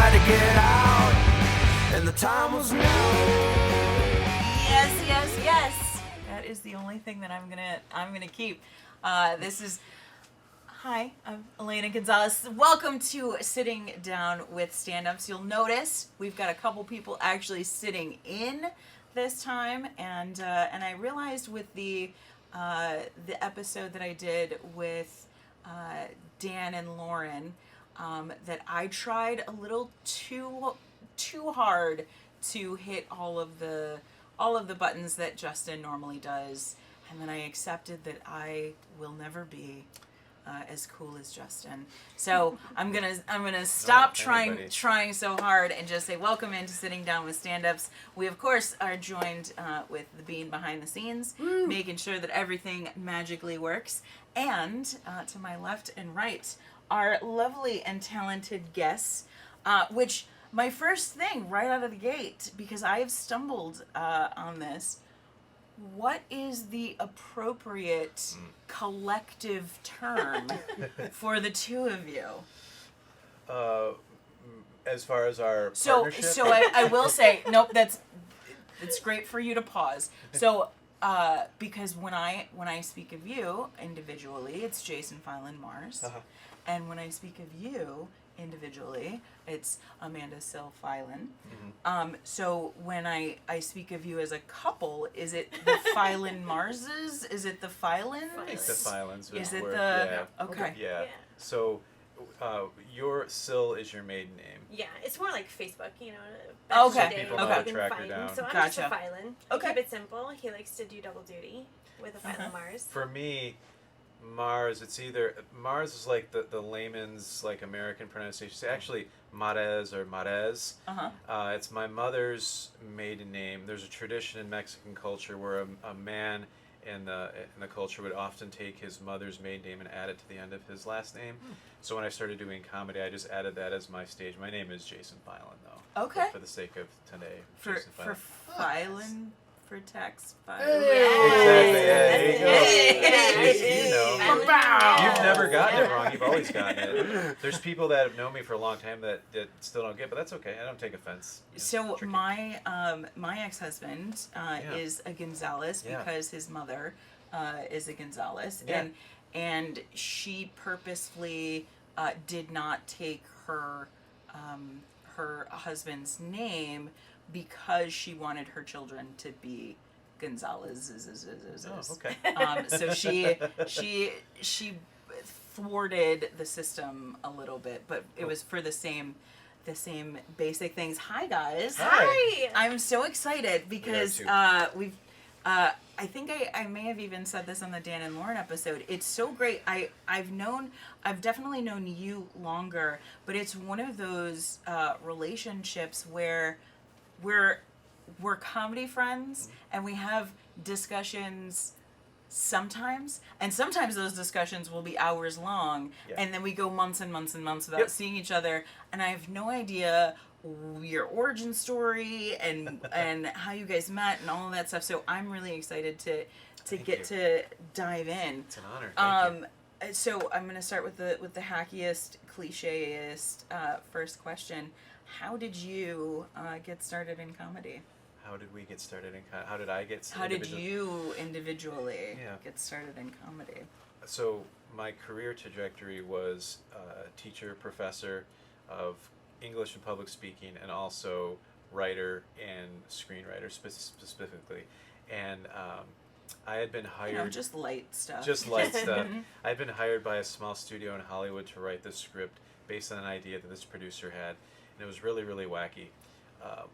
tried to get out, and the time was now. Yes, yes, yes. That is the only thing that I'm gonna keep. Hi, I'm Alana Gonzalez. Welcome to Sitting Down with Stand-Ups. You'll notice we've got a couple people actually sitting in this time, and I realized with the episode that I did with Dan and Lauren that I tried a little too hard to hit all of the buttons that Justin normally does, and then I accepted that I will never be as cool as Justin. So I'm gonna stop trying so hard and just say welcome into Sitting Down with Stand-Ups. We of course are joined with the bean behind the scenes, making sure that everything magically works. And to my left and right, our lovely and talented guests, which my first thing right out of the gate, because I have stumbled on this. What is the appropriate collective term for the two of you? As far as our partnership? So I will say, nope, it's great for you to pause. So, because when I speak of you individually, it's Jason Fylan Mars. Uh-huh. And when I speak of you individually, it's Amanda Sil Fylan. Mm-hmm. So when I speak of you as a couple, is it the Fylan Marses? Is it the Fylans? I think the Fylans would Is it work. the... Okay. Yeah. So, your Sil is your maiden name. Yeah, it's more like Facebook, back Okay. in the day, People know you to can track her find down. him. So I'm Gotcha. just a Fylan. Okay. Keep it simple. He likes to do double duty with a Fylan Mars. For me, Mars, Mars is like the layman's like American pronunciation. It's actually Marez or Marez. Uh-huh. It's my mother's maiden name. There's a tradition in Mexican culture where a man in the culture would often take his mother's maiden name and add it to the end of his last name. So when I started doing comedy, I just added that as my stage. My name is Jason Fylan, though. Okay. For the sake of today. For Jason Fylan. Fylan, for text Fylan. Exactly. Yeah, there you go. Hey. You know. You've never gotten it wrong. You've always gotten it. There's people that have known me for a long time that still don't get it, but that's okay. I don't take offense. So tricky. my ex-husband is a Gonzalez because his mother is a Gonzalez, and she purposefully did not take her husband's name because she wanted her children to be Gonzalez. Oh, okay. So she thwarted the system a little bit, but it was for the same basic things. Hi guys. Hi. I'm so excited because we've I think I may have even said this on the Dan and Lauren episode. It's so great. I've definitely known you longer, but it's one of those relationships where we're comedy friends and we have discussions sometimes, and sometimes those discussions will be hours long, and then we go months and months and months without seeing each other, and I have no idea your origin story and how you guys met and all of that stuff. So I'm really excited to to dive in. It's an honor. Thank you. So I'm gonna start with the hackiest, clichéist first question. How did you get started in comedy? How did we get started in comedy? How did I get started? How did you individually get started in comedy? So my career trajectory was teacher, professor of English and public speaking, and also writer and screenwriter specifically. And I had been hired... just light stuff. Just light stuff. I had been hired by a small studio in Hollywood to write this script based on an idea that this producer had, and it was really, really wacky.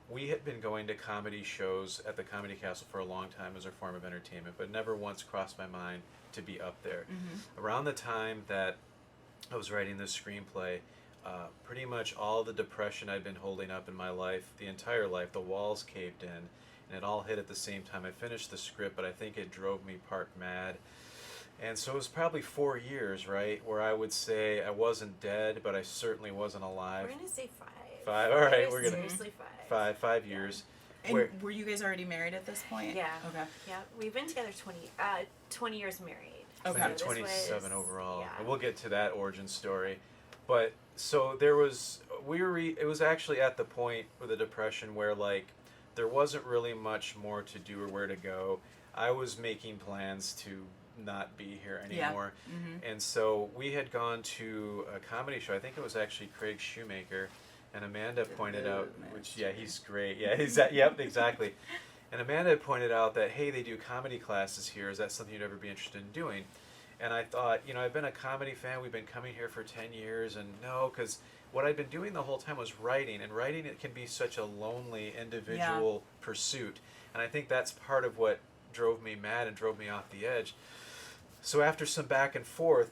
We had been going to comedy shows at the Comedy Castle for a long time as a form of entertainment, but never once crossed my mind to be up there. Around the time that I was writing this screenplay, pretty much all the depression I'd been holding up in my life, the entire life, the walls caved in, and it all hit at the same time. I finished the script, but I think it drove me part mad. And so it was probably 4 years, right, where I would say I wasn't dead, but I certainly wasn't alive. We're going to say 5. 5, all right, we're going to... Seriously 5. 5 years. And were you guys already married at this point? Yeah. Okay. Yeah, we've been together 20 years married. Okay. So 27 overall. Yeah. And we'll get to that origin story. But, so there was, it was actually at the point with the depression where like there wasn't really much more to do or where to go. I was making plans to not be here anymore. And so we had gone to a comedy show. I think it was actually Craig Shoemaker, and Amanda pointed out, which he's great. Yeah, yep, exactly. And Amanda had pointed out that, hey, they do comedy classes here. Is that something you'd ever be interested in doing? And I thought, I've been a comedy fan. We've been coming here for 10 years, and no, because what I'd been doing the whole time was writing, and writing, it can be such a lonely individual pursuit. And I think that's part of what drove me mad and drove me off the edge. So after some back and forth,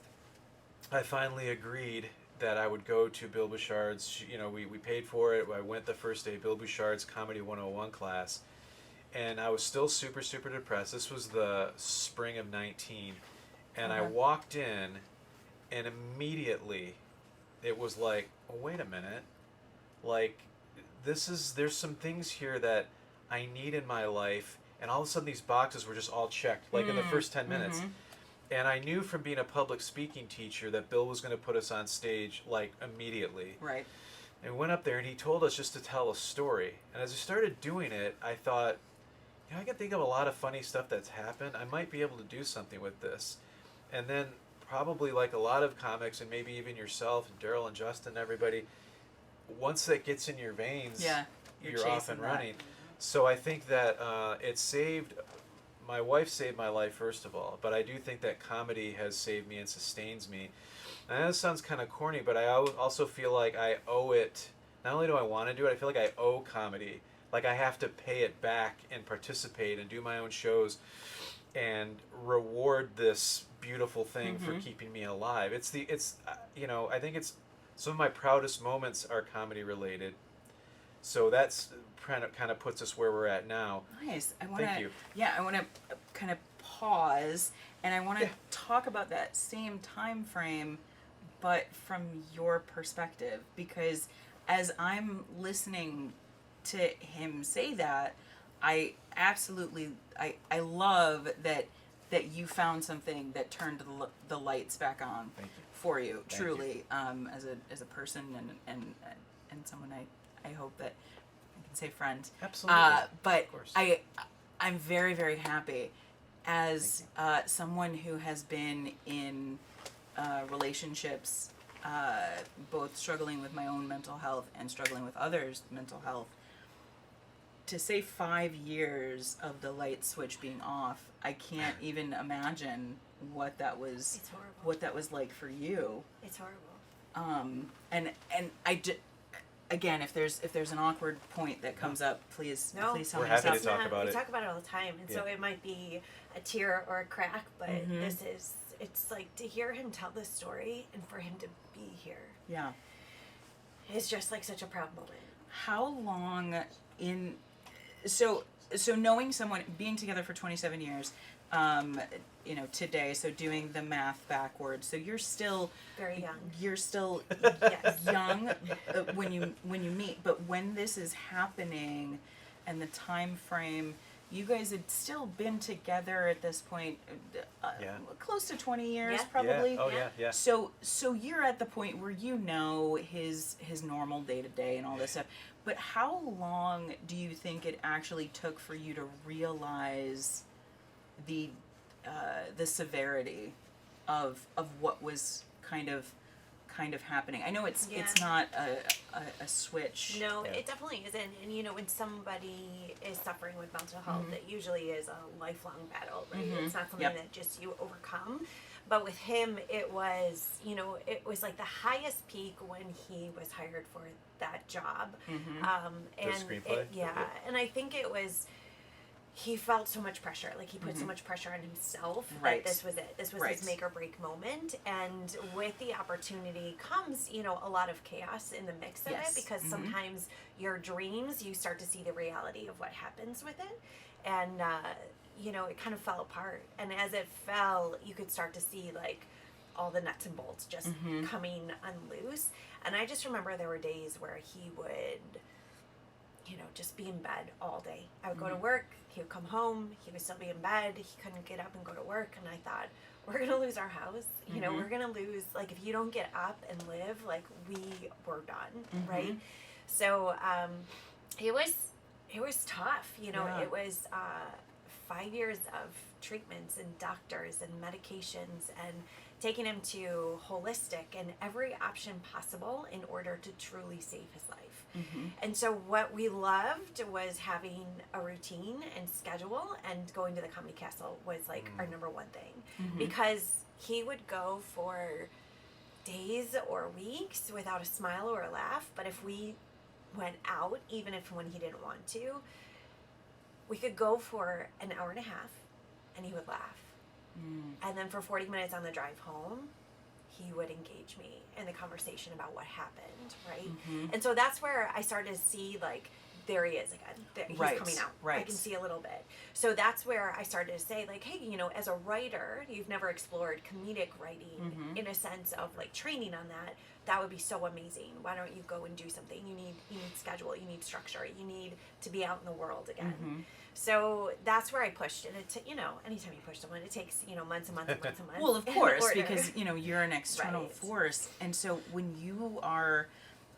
I finally agreed that I would go to Bill Bouchard's. We paid for it. I went the first day, Bill Bouchard's Comedy 101 class, and I was still super, super depressed. This was the spring of 19, and I walked in, and immediately it was like, oh, wait a minute, like there's some things here that I need in my life, and all of a sudden these boxes were just all checked, like in the first 10 minutes. And I knew from being a public speaking teacher that Bill was going to put us on stage, like, immediately. Right. And we went up there, and he told us just to tell a story. And as I started doing it, I thought, I can think of a lot of funny stuff that's happened. I might be able to do something with this. And then probably like a lot of comics, and maybe even yourself and Daryl and Justin and everybody, once that gets in your veins, you're off and running. So I think that my wife saved my life, first of all, but I do think that comedy has saved me and sustains me. And that sounds kind of corny, but I also feel like I owe it. Not only do I want to do it, I feel like I owe comedy. Like I have to pay it back and participate and do my own shows and reward this beautiful thing for keeping me alive. I think it's some of my proudest moments are comedy related. So that's kind of puts us where we're at now. Nice. I want to kind of pause, and I want to talk about that same time frame, but from your perspective, because as I'm listening to him say that, I absolutely I love that you found something that turned the lights back on for you. Thank truly, you. As a person and someone I hope that I can say friend. Absolutely. But of course. I'm very, very happy as someone who has been in relationships, both struggling with my own mental health and struggling with others' mental health. To say 5 years of the light switch being off, I can't even imagine what that was. It's horrible. What that was like for you. It's horrible. And again, if there's an awkward point that comes up, please tell me. We're happy to talk about we it. talk about it all the time, and so it might be a tear or a crack, but it's like to hear him tell this story and for him to be here. Yeah. It's just like such a proud moment. How long so knowing someone, being together for 27 years, today, so doing the math backwards, so you're still Very young. You're still Yes. young when you meet, but when this is happening and the time frame, you guys had still been together at this point, close to 20 years, Yeah. probably. Yeah. Oh yeah, yeah. So you're at the point where you know his normal day to day and all this stuff. But how long do you think it actually took for you to realize the severity of what was kind of happening? I know it's not a switch. No, it definitely isn't. And when somebody is suffering with mental health, it usually is a lifelong battle, right? It's not something that just you overcome. But with him, it was, it was like the highest peak when he was hired for that job. The screenplay? And I think it was, he felt so much pressure. Like he put so much pressure on himself Right. that this was it. This was his make or break moment. And with the opportunity comes, a lot of chaos in the mix of it, because sometimes your dreams, you start to see the reality of what happens with it. And, it kind of fell apart. And as it fell, you could start to see like all the nuts and bolts just coming unloose. And I just remember there were days where just be in bed all day. I would go to work, he would come home, he would still be in bed, he couldn't get up and go to work, and I thought, we're gonna lose our house, we're gonna lose, like, if you don't get up and live, like, we're done, right? So it was tough, it was 5 years of treatments and doctors and medications and taking him to holistic and every option possible in order to truly save his life. And so what we loved was having a routine and schedule, and going to the Comedy Castle was like our number one thing, because he would go for days or weeks without a smile or a laugh, but if we went out, even if when he didn't want to, we could go for an hour and a half and he would laugh. And then for 40 minutes on the drive home, he would engage me in the conversation about what happened, right? And so that's where I started to see, like, there he is again. He's coming out. I can see a little bit. So that's where I started to say, like, hey, as a writer, you've never explored comedic writing in a sense of, like, training on that. That would be so amazing. Why don't you go and do something? You need schedule. You need structure. You need to be out in the world again. So that's where I pushed, and anytime you push someone, it takes, months and months and months and months. Well, of course, because, you're an external force. And so when you are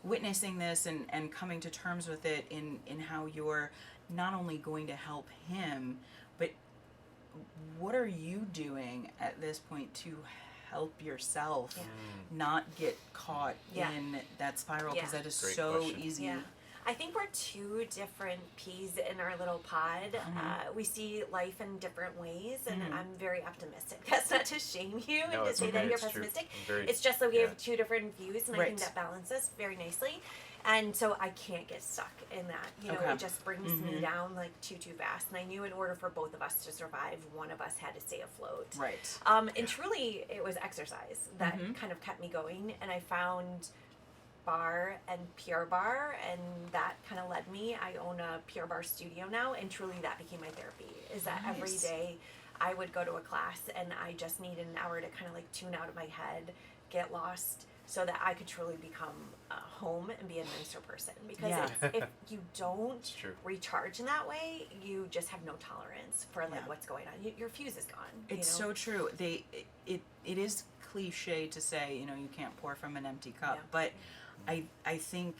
witnessing this and coming to terms with it in how you're not only going to help him, but what are you doing at this point to help yourself not get caught in that spiral? Because that is Great so question. easy. I think we're two different peas in our little pod. We see life in different ways, and I'm very optimistic. That's not to shame you and to say that you're pessimistic. It's just that we have two different views, and I think that balances very nicely. And so I can't get stuck in that. It just brings me down, like, too fast. And I knew in order for both of us to survive, one of us had to stay afloat. Right. And truly, it was exercise that kind of kept me going. And I found Bar and Pure Bar, and that kind of led me. I own a Pure Bar studio now, and truly that became my therapy. Is that every day I would go to a class, and I just needed an hour to kind of, like, tune out of my head, get lost, so that I could truly become home and be a nicer person. Because if you don't recharge in that way, you just have no tolerance for, like, what's going on. Your fuse is gone. It's so true. It is cliche to say, you can't pour from an empty cup, but I think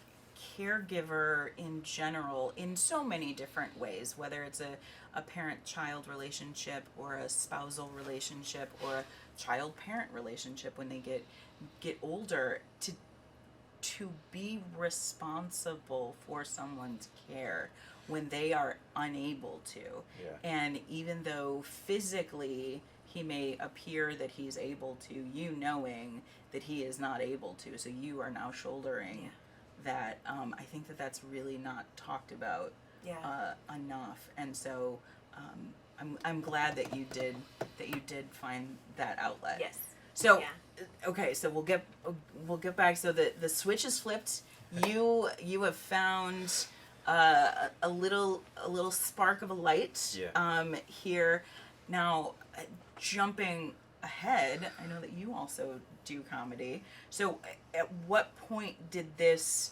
caregiver in general, in so many different ways, whether it's a parent-child relationship or a spousal relationship or a child-parent relationship when they get older, to be responsible for someone's care when they are unable to. And even though physically he may appear that he's able to, knowing that he is not able to, so you are now shouldering that. I think that's really not talked about enough. And so I'm glad that you did find that outlet. Yes. So okay, so we'll get back. So the switch is flipped. You have found a little spark of a light here. Now, jumping ahead, I know that you also do comedy. So at what point did this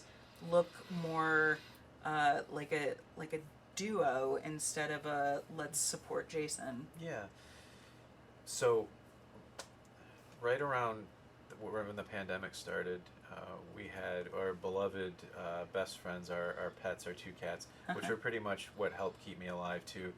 look more like a duo instead of a let's support Jason? So right around when the pandemic started, we had our beloved best friends, our pets, our two cats, which were pretty much what helped keep me alive too.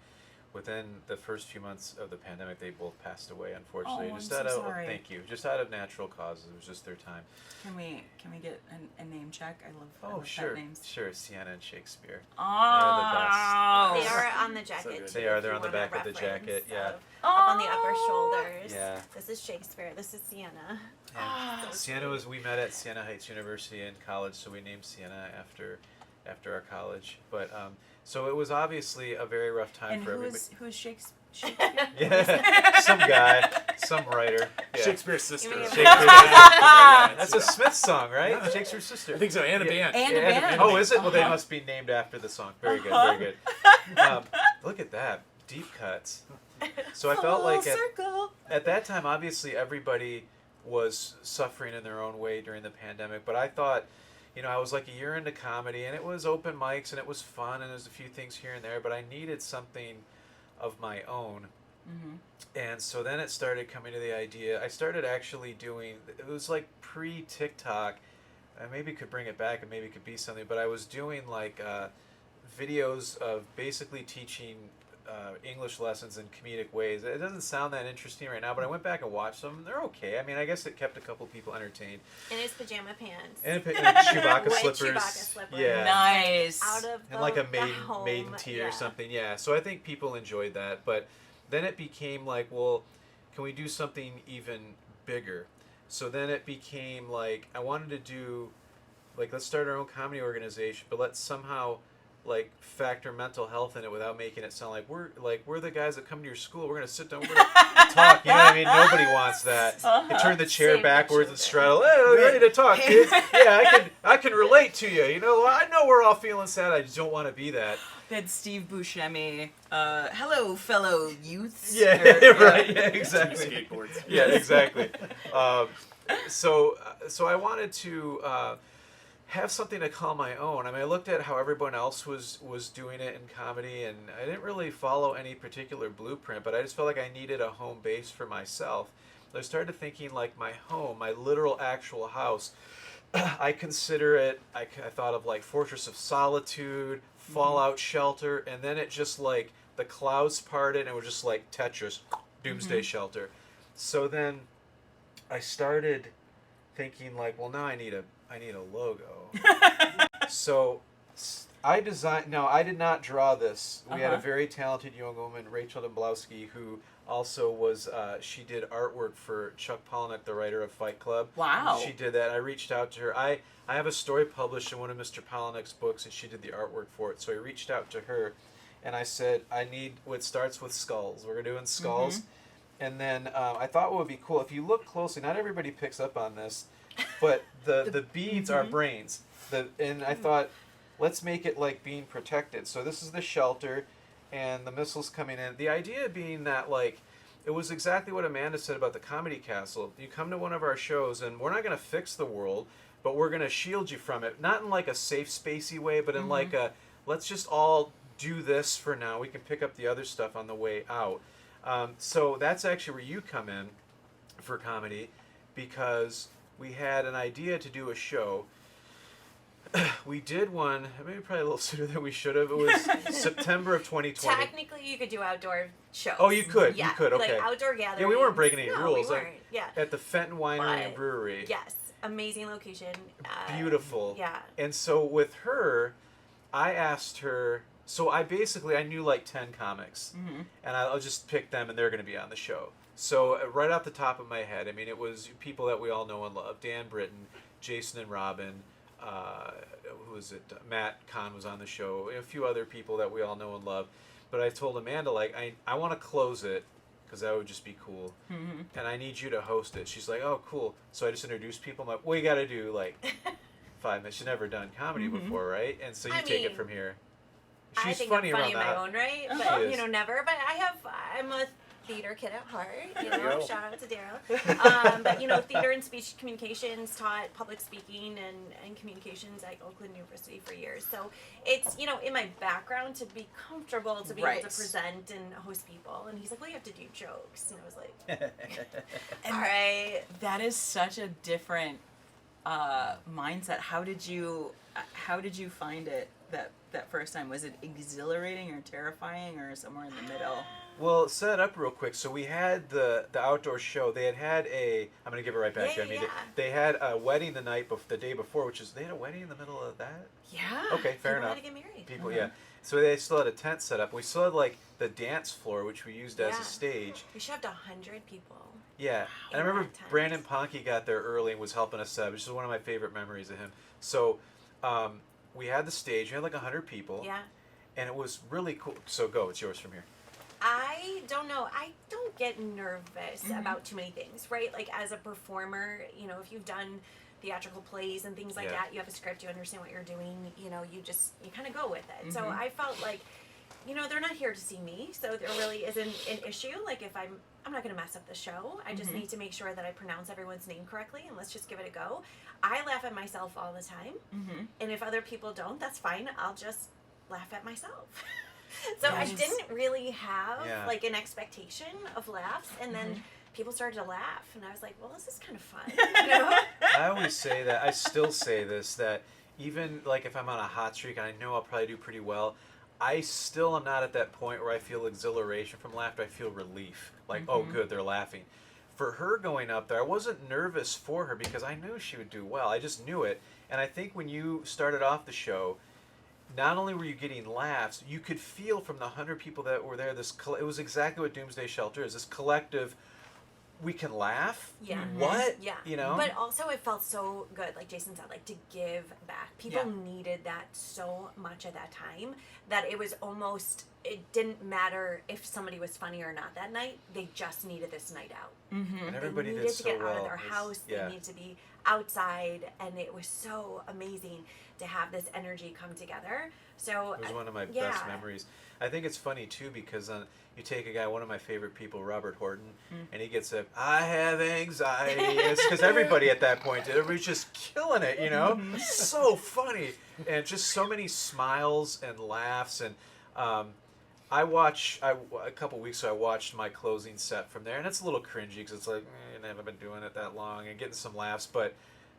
Within the first few months of the pandemic, they both passed away, unfortunately. Oh, I'm so sorry. Thank you. Just out of natural causes. It was just their time. Can we get a name check? I love sure. pet names. Sure, Sienna and Shakespeare. Oh, they are on the jacket too. They are. They're on the back of the jacket. Up on the upper shoulders. Yeah. This is Shakespeare. This is Sienna. Sienna we met at Siena Heights University in college, so we named Sienna after our college. But so it was obviously a very rough time for everybody. And who's Shakespeare? Some guy, some writer. Shakespeare's sister. That's a Smith song, right? Shakespeare's sister. I think so, and a band. And a band. Oh, is it? Well, they must be named after the song. Very good, very good. Look at that. Deep cuts. So I felt like at that time, obviously, everybody was suffering in their own way during the pandemic. But I thought, I was like a year into comedy, and it was open mics, and it was fun, and there's a few things here and there, but I needed something of my own. And so then it started coming to the idea. I started actually doing, it was like pre-TikTok. I maybe could bring it back, and maybe it could be something, but I was doing like videos of basically teaching English lessons in comedic ways. It doesn't sound that interesting right now, but I went back and watched them. They're okay. I mean, I guess it kept a couple people entertained. In his pajama pants. And Chewbacca With slippers. Chewbacca slippers. Yeah. Nice. Out of And like a the home. maiden tee Yeah. or something. Yeah. So I think people enjoyed that. But then it became like, well, can we do something even bigger? So then it became like, I wanted to do, like, let's start our own comedy organization, but let's somehow like factor mental health in it without making it sound like we're the guys that come to your school. We're gonna sit down, we're gonna talk. You know what I mean? Nobody wants that. You turn the chair Save backwards the and straddle. Hey, we're ready to talk, kids. Yeah, I can relate to you. I know we're all feeling sad. I just don't want to be that. That's Steve Buscemi. Hello, fellow youths. Yeah, Or, right. Yeah, exactly. Skateboards. Yeah, exactly. So I wanted to have something to call my own. I mean, I looked at how everyone else was doing it in comedy, and I didn't really follow any particular blueprint, but I just felt like I needed a home base for myself. I started thinking like my home, my literal actual house. I consider it, I thought of like Fortress of Solitude, Fallout Shelter, and then it just like the clouds parted and it was just like Tetris, Doomsday Shelter. So then I started thinking like, well, now I need a logo. So I designed, no, I did not draw this. We had a very talented young woman, Rachel Domblowski, who also was, she did artwork for Chuck Palahniuk, the writer of Fight Club. Wow. She did that. I reached out to her. I have a story published in one of Mr. Palahniuk's books, and she did the artwork for it. So I reached out to her, and I said, I need what starts with skulls. We're doing skulls. And then I thought what would be cool, if you look closely, not everybody picks up on this, but the beads are brains. And I thought, let's make it like being protected. So this is the shelter, and the missiles coming in. The idea being that, like, it was exactly what Amanda said about the Comedy Castle. You come to one of our shows, and we're not going to fix the world, but we're going to shield you from it. Not in like a safe, spacey way, but in like a, let's just all do this for now. We can pick up the other stuff on the way out. So that's actually where you come in for comedy, because we had an idea to do a show. We did one, maybe probably a little sooner than we should have. It was September of 2020. Technically, you could do outdoor shows. Oh, you could. Yeah, You could. Okay. like outdoor gatherings. Yeah, we weren't breaking any No, rules. we Like, weren't. Yeah. at the Fenton Winery and But, Brewery. Yes, amazing location. Beautiful. Yeah. And so with her, I asked her. So I knew like 10 comics, and I'll just pick them, and they're going to be on the show. So right off the top of my head, I mean, it was people that we all know and love: Dan Britton, Jason and Robin. Who was it? Matt Kahn was on the show. A few other people that we all know and love. But I told Amanda, like, I want to close it, because that would just be cool. And I need you to host it. She's like, oh, cool. So I just introduced people. I'm like, well, you got to do, like, 5 minutes. She's never done comedy before, right? And so you take it from here. She's I think funny I'm funny around in my that. own right, She but is. never. But I'm a theater kid at heart. Yo. Shout out to Daryl. But theater and speech communications, taught public speaking and communications at Oakland University for years. So it's in my background to be comfortable to be able to present and host people. And he's like, well, you have to do jokes, and I was like, all right. That is such a different mindset. How did you find it that first time? Was it exhilarating or terrifying or somewhere in the middle? Well, set it up real quick. So we had the outdoor show. They had a. I'm gonna give it right back to you. I mean, They had a wedding the day before, they had a wedding in the middle of that. Yeah. Okay, fair People enough. had to get married. People, yeah. So they still had a tent set up. We still had like the dance floor, which we used as Yeah. a stage. We shoved 100 people. Yeah, and I In remember that tent. Brandon Ponke got there early and was helping us set, which is one of my favorite memories of him. So we had the stage. We had like 100 people. Yeah. And it was really cool. So go. It's yours from here. I don't know. I don't get nervous about too many things, right? Like as a performer, if you've done theatrical plays and things like that, you have a script, you understand what you're doing, you kind of go with it. So I felt like they're not here to see me, so there really isn't an issue. Like, if I'm not going to mess up the show. I just need to make sure that I pronounce everyone's name correctly, and let's just give it a go. I laugh at myself all the time, and if other people don't, that's fine. I'll just laugh at myself. So I didn't really have like an expectation of laughs, and then people started to laugh, and I was like, well, this is kind of fun. I always say that. I still say this, that even like if I'm on a hot streak and I know I'll probably do pretty well, I still am not at that point where I feel exhilaration from laughter. I feel relief. Like, oh, good, they're laughing. For her going up there, I wasn't nervous for her because I knew she would do well. I just knew it. And I think when you started off the show, not only were you getting laughs, you could feel from the 100 people that were there, it was exactly what Doomsday Shelter is, this collective, we can laugh? Yeah. What? Yeah. You know? But also it felt so good, like Jason said, like to give back. People needed that so much at that time that it was almost, it didn't matter if somebody was funny or not that night. They just needed this night out. And everybody they did needed so to get well. out of their house. Yeah. They needed to be outside, and it was so amazing to have this energy come together. So It was one of my best memories. I think it's funny too because you take a guy, one of my favorite people, Robert Horton, and he gets up, I have anxiety. It's because everybody at that point did. Everybody's just killing it, you know? So funny. And just so many smiles and laughs. And a couple weeks ago, I watched my closing set from there, and it's a little cringy because it's like, I haven't been doing it that long and getting some laughs, but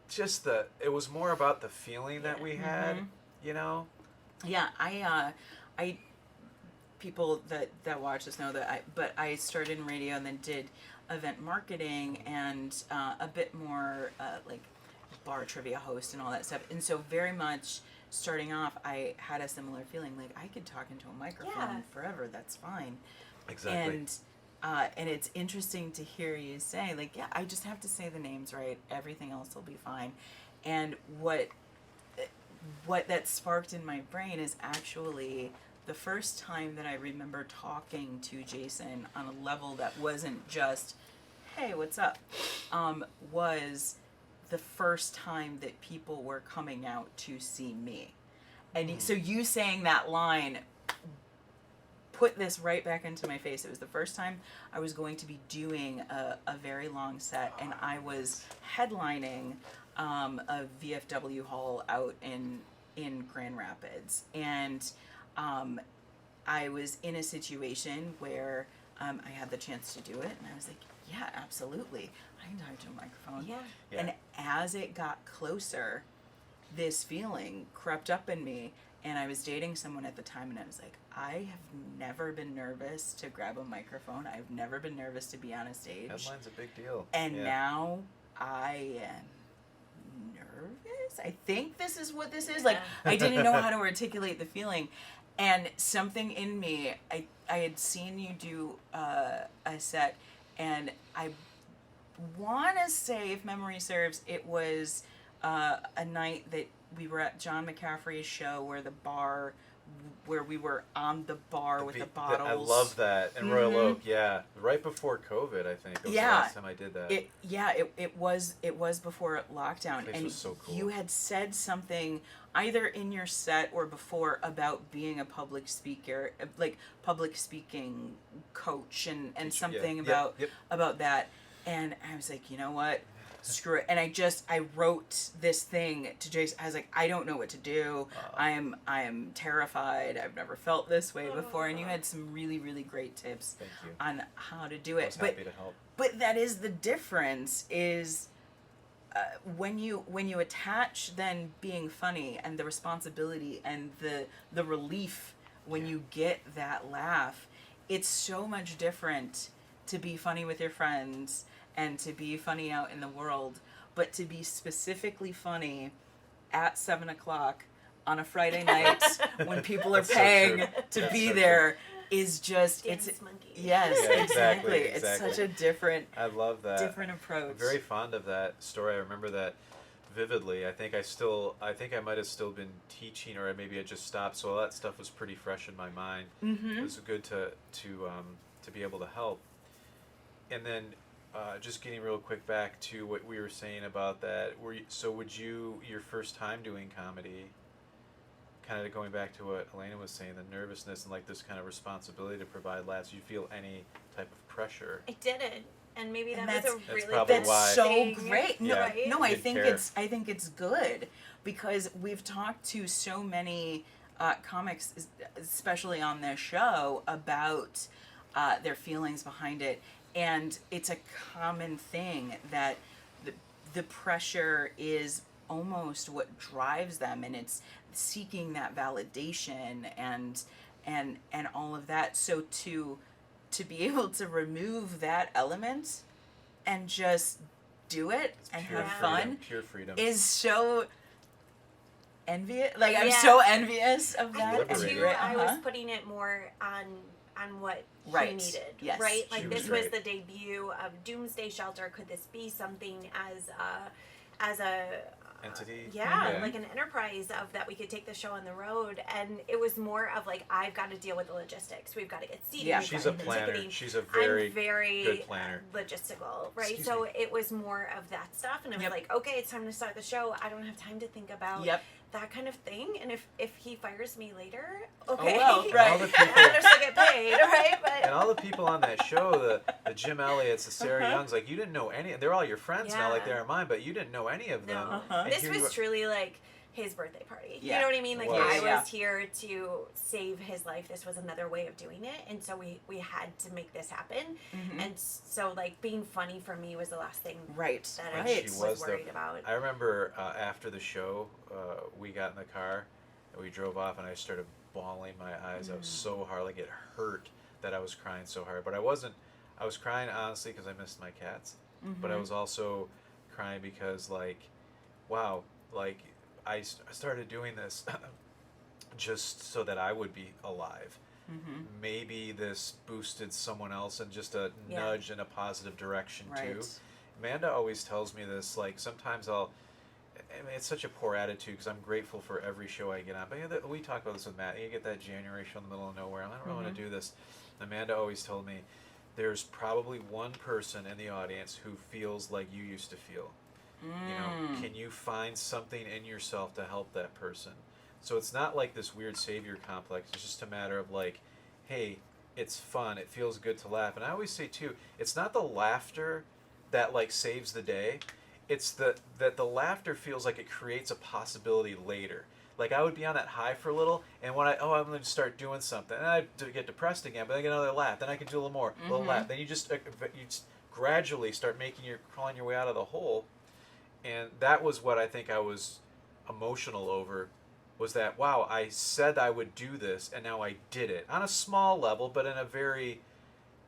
just it was more about the feeling that we had, you know? Yeah, I people that watch this know that I started in radio and then did event marketing and a bit more like bar trivia host and all that stuff. And so very much starting off, I had a similar feeling, like I could talk into a microphone forever. That's fine. Exactly. And it's interesting to hear you say, like, yeah, I just have to say the names right. Everything else will be fine. And what that sparked in my brain is actually the first time that I remember talking to Jason on a level that wasn't just, hey, what's up, was the first time that people were coming out to see me. And so you saying that line put this right back into my face. It was the first time I was going to be doing a very long set, and I was headlining a VFW hall out in Grand Rapids. And I was in a situation where I had the chance to do it, and I was like, yeah, absolutely. I can talk to a microphone. Yeah. And as it got closer, this feeling crept up in me, and I was dating someone at the time, and I was like, I have never been nervous to grab a microphone. I've never been nervous to be on a stage. Headline's a big deal. And now I am nervous. I think this is what this is. Like, I didn't know how to articulate the feeling. And something in me, I had seen you do a set, and I want to say, if memory serves, it was a night that we were at John McCaffrey's show where we were on the bar with the bottles. I love that. And Royal Oak, right before COVID, I think. It was the last time I did that. It was before lockdown. Place and was so cool. You had said something either in your set or before about being a public speaker, like public speaking coach and something about that. And I was like, you know what? Screw it. And I wrote this thing to Jason. I was like, I don't know what to do. I am terrified. I've never felt this way before. And you had some really, really great tips on how to do it. I was happy to help. But that is the difference is when you attach then being funny and the responsibility and the relief when you get that laugh, it's so much different to be funny with your friends and to be funny out in the world, but to be specifically funny at 7:00 on a Friday night when people are That's so paying true. to That's be so there is just Dance it's monkey. yes, Yeah, exactly. exactly. It's such a different I love that. different approach. I'm very fond of that story. I remember that vividly. I think I might have still been teaching, or maybe I just stopped. So all that stuff was pretty fresh in my mind. It was good to be able to help. And then just getting real quick back to what we were saying about that. Would you your first time doing comedy? kind of going back to what Alana was saying, the nervousness and like this kind of responsibility to provide laughs, you feel any type of pressure. I didn't. And maybe And that was a that's really probably big why. so thing, great. No, right? no, I Didn't think care. it's good because we've talked to so many comics, especially on this show, about their feelings behind it, and it's a common thing that the pressure is almost what drives them, and it's seeking that validation and all of that. So to be able to remove that element and just do it It's and pure have freedom, fun pure freedom. is so envious. Like, I'm Yeah. so envious of I that. think Liberating. too, I was Uh-huh. putting it more on what Right. he needed, Yes. right? She Like was this was great. the debut of Doomsday Shelter. Could this be something as a Entity? yeah, like an enterprise of that we could take the show on the road? And it was more of like, I've got to deal with the logistics. We've got to get seating. Yeah. we've She's got a to get planner. ticketing. She's a very, I'm very good planner. Logistical, right? Excuse so me. it was more of that stuff, and I was Yep. like, okay, it's time to start the show. I don't have time to think about Yep. that kind of thing. And if he fires me later, okay, well, And right. all the I people, better still get paid, right? and But all the people on that show, the Jim Elliott's, the Sarah Youngs, like you didn't know any. They're all your friends now, like Yeah. they're mine, but you didn't know any of them. no, Uh-huh. And this here was you are- truly like his birthday party. Yeah. You know what I mean? Like Was. I Yeah. was here to save his life. This was another way of doing it, and so we had to make this happen. Mhm. And so like being funny for me was the last thing Right. that And I Right. she was though. worried about. I remember after the show, we got in the car, and we drove off, and I started bawling my eyes out so hard, like it hurt that I was crying so hard. But I wasn't. I was crying honestly because I missed my cats, but I was also crying because like, wow, like I started doing this just so that I would be alive. Maybe this boosted someone else in just a Yeah. nudge in a positive direction too. Right. Amanda always tells me this, like sometimes I mean, it's such a poor attitude because I'm grateful for every show I get on. But we talk about this with Matt. You get that January show in the middle of nowhere. I don't really want to do this. Amanda always told me there's probably one person in the audience who feels like you used to feel. You know, can you find something in yourself to help that person? So it's not like this weird savior complex. It's just a matter of like, hey, it's fun. It feels good to laugh. And I always say too, it's not the laughter that like saves the day. It's that the laughter feels like it creates a possibility later. Like I would be on that high for a little, and when I'm going to start doing something, and I get depressed again, but then I get another laugh, then I can do a little more, a little laugh. Then you just gradually start crawling your way out of the hole. And that was what I think I was emotional over, was that, wow, I said I would do this, and now I did it. On a small level, but in a very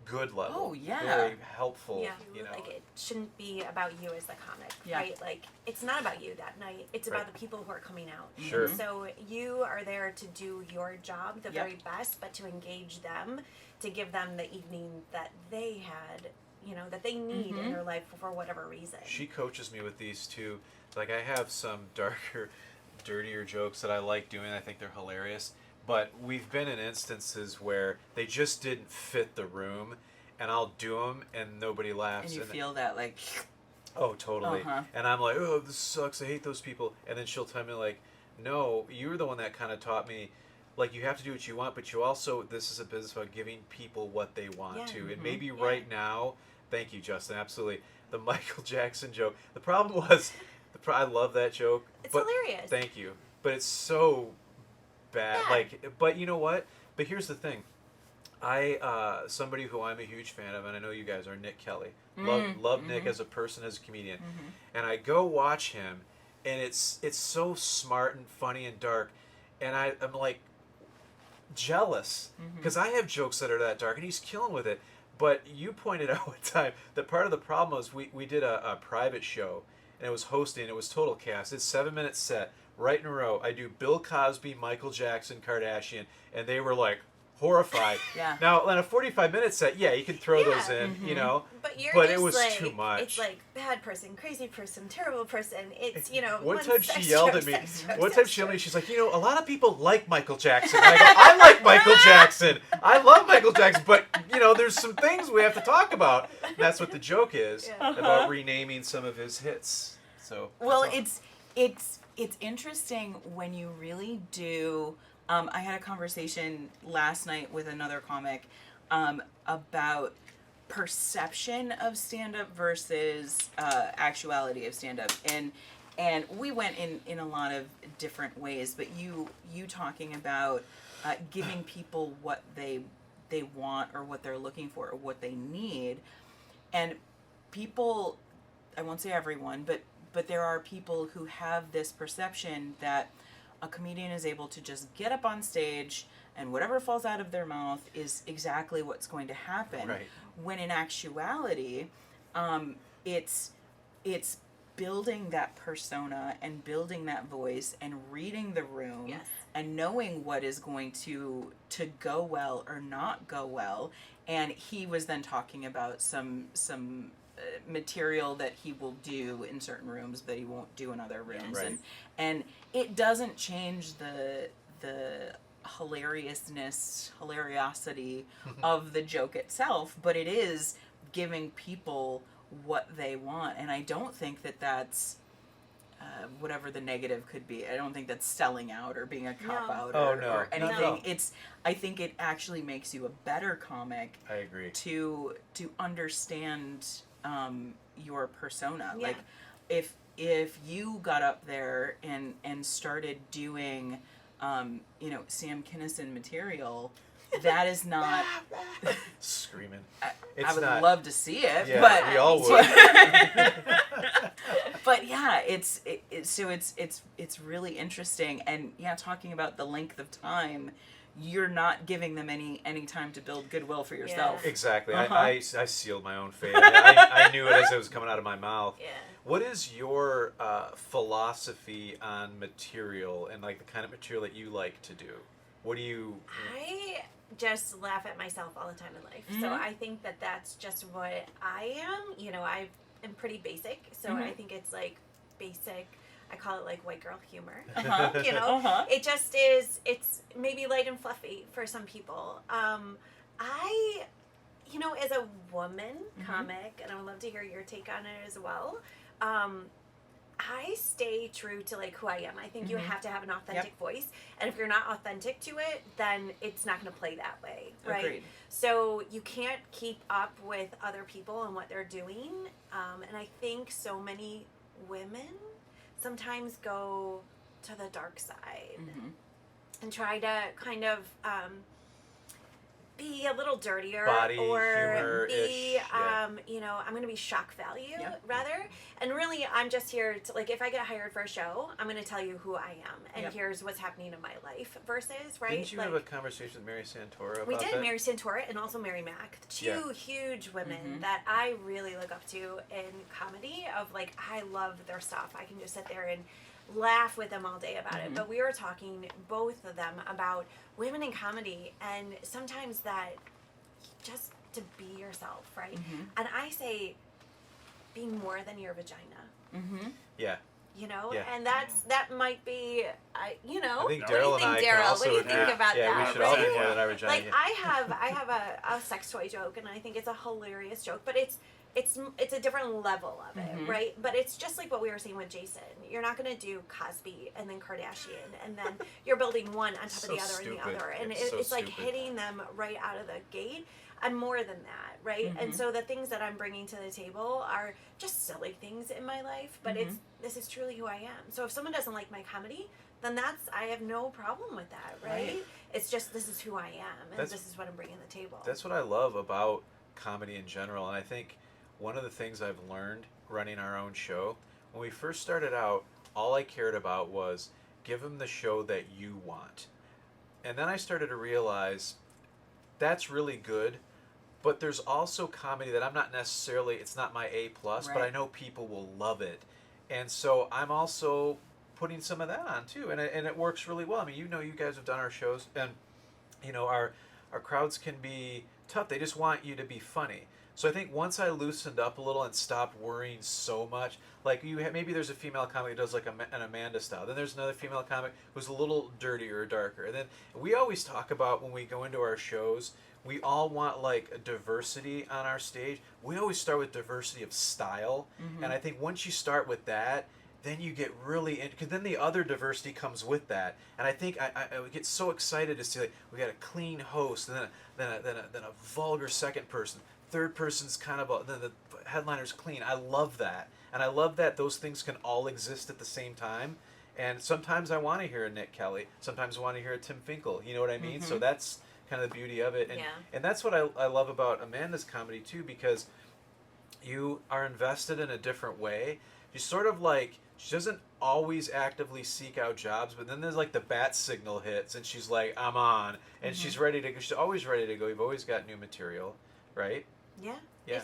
good level. Oh, yeah. Very helpful, Yeah, you know. like it shouldn't be about you as the comic, Yeah. right? Like it's not about you that night. It's about Right. the people who are coming out. Sure. So you are there to do your job the Yep. very best, but to engage them, to give them the evening that they had, you know, that they need in their life for whatever reason. She coaches me with these too. Like I have some darker, dirtier jokes that I like doing. I think they're hilarious. But we've been in instances where they just didn't fit the room, and I'll do them and nobody laughs. And you feel that like Oh, totally. Uh-huh. And I'm like, oh, this sucks. I hate those people. And then she'll tell me like, no, you were the one that kind of taught me, like, you have to do what you want, but you also, this is a business about giving people what they want Yeah. to. And maybe right now, thank you, Justin, absolutely. The Michael Jackson joke. The problem was, I love that joke. It's but hilarious. Thank you. But it's so bad. Yeah. Like, but you know what? But here's the thing. Somebody who I'm a huge fan of, and I know you guys are, Nick Kelly. Love Nick as a person, as a comedian. And I go watch him, and it's so smart and funny and dark, and I'm like jealous because I have jokes that are that dark, and he's killing with it. But you pointed out one time that part of the problem was we did a private show, and it was hosting. It was total chaos. It's 7 minute set right in a row. I do Bill Cosby, Michael Jackson, Kardashian, and they were like horrified. Yeah. Now, in a 45-minute set, yeah, you can throw Yeah. those in, you know. But you're But just it was like, too much. It's like bad person, crazy person, terrible person. It's, you know, One one time she sex yelled joke, at me. sex joke, One sex time she yelled at me. joke. She's like, you know, a lot of people like Michael Jackson. And I go, I like Michael Jackson. I love Michael Jackson. But, you know, there's some things we have to talk about. And that's what the joke is Yeah. about renaming some of his hits. So. well, that's all. it's interesting when you really do. I had a conversation last night with another comic about perception of stand-up versus actuality of stand-up, and we went in a lot of different ways. But you talking about giving people what they want or what they're looking for or what they need, and people, I won't say everyone, but there are people who have this perception that a comedian is able to just get up on stage and whatever falls out of their mouth is exactly what's going to happen. Right. When in actuality, it's building that persona and building that voice and reading the room. Yes. And knowing what is going to go well or not go well. And he was then talking about some material that he will do in certain rooms that he won't do in other rooms. Right. And it doesn't change the hilariosity of the joke itself, but it is giving people what they want. And I don't think that that's whatever the negative could be. I don't think that's selling out or being a cop out or anything. No. I think it actually makes you a better comic. I agree. To understand your persona. Yeah. Like if you got up there and started doing Sam Kinison material, that is not Screaming. I would love to see it, Yeah, but we all would. but yeah, it's really interesting. And yeah, talking about the length of time, you're not giving them any time to build goodwill for yourself. Yeah. Exactly. Uh-huh. I sealed my own fate. I knew it as it was coming out of my mouth. Yeah. What is your philosophy on material and like the kind of material that you like to do? What do you... I just laugh at myself all the time in life. Mm-hmm. So I think that that's just what I am. You know, I am pretty basic. So Mm-hmm. I think it's like basic. I call it like white girl humor. Uh-huh. You know, Uh-huh. it just is. It's maybe light and fluffy for some people. You know, as a woman comic, and I would love to hear your take on it as well. I stay true to like who I am. I think you have to have an authentic voice, and if you're not authentic to it, then it's not going to play that way, right? Agreed. So you can't keep up with other people and what they're doing, and I think so many women sometimes go to the dark side and try to kind of be a little dirtier Body or humor-ish, be yeah. you know, I'm going to be shock value Yep. rather, and really I'm just here to, like, if I get hired for a show, I'm going to tell you who I am and Yep. here's what's happening in my life versus, right? Didn't you like, have a conversation with Mary Santora about we did that? Mary Santora and also Mary Mack, two Yeah. huge women that I really look up to in comedy. Of like, I love their stuff. I can just sit there and laugh with them all day about it. But we were talking, both of them, about women in comedy, and sometimes that just to be yourself, right? And I say, be more than your vagina. Yeah. You know, Yeah. and that might be, you know. I think what do you Daryl and think, I can Daryl? also What do you agree. think about Yeah, that? we should all be right? more than our vagina. Like I have a sex toy joke, and I think it's a hilarious joke, but it's a different level of it, right? But it's just like what we were saying with Jason. You're not going to do Cosby and then Kardashian, and then you're building one on top So of the other stupid. and the other, and It's so it's like stupid. hitting them right out of the gate. And more than that, right? And so the things that I'm bringing to the table are just silly things in my life, but this is truly who I am. So if someone doesn't like my comedy, then I have no problem with that, right? It's just, this is who I am, and this is what I'm bringing to the table. That's what I love about comedy in general, and I think one of the things I've learned running our own show, when we first started out, all I cared about was give them the show that you want. And then I started to realize that's really good, but there's also comedy that I'm not necessarily, it's not my A+, but I Right. know people will love it. And so I'm also putting some of that on too, and it works really well. I mean, you know, you guys have done our shows, and you know, our crowds can be tough. They just want you to be funny. So I think once I loosened up a little and stopped worrying so much, like maybe there's a female comic that does like an Amanda style. Then there's another female comic who's a little dirtier or darker. And then we always talk about when we go into our shows, we all want like a diversity on our stage. We always start with diversity of style. And I think once you start with that, then you get really in, because then the other diversity comes with that, and I think I would get so excited to see, like, we got a clean host, and then a vulgar second person, third person's kind of then the headliner's clean. I love that, and I love that those things can all exist at the same time. And sometimes I want to hear a Nick Kelly, sometimes I want to hear a Tim Finkel. You know what I mean? So that's kind of the beauty of it, and that's what I love about Amanda's comedy too, because you are invested in a different way. You sort of like, she doesn't always actively seek out jobs, but then there's like the bat signal hits, and she's like, I'm on, and she's ready to go. She's always ready to go. You've always got new material, right? Yeah. Yeah.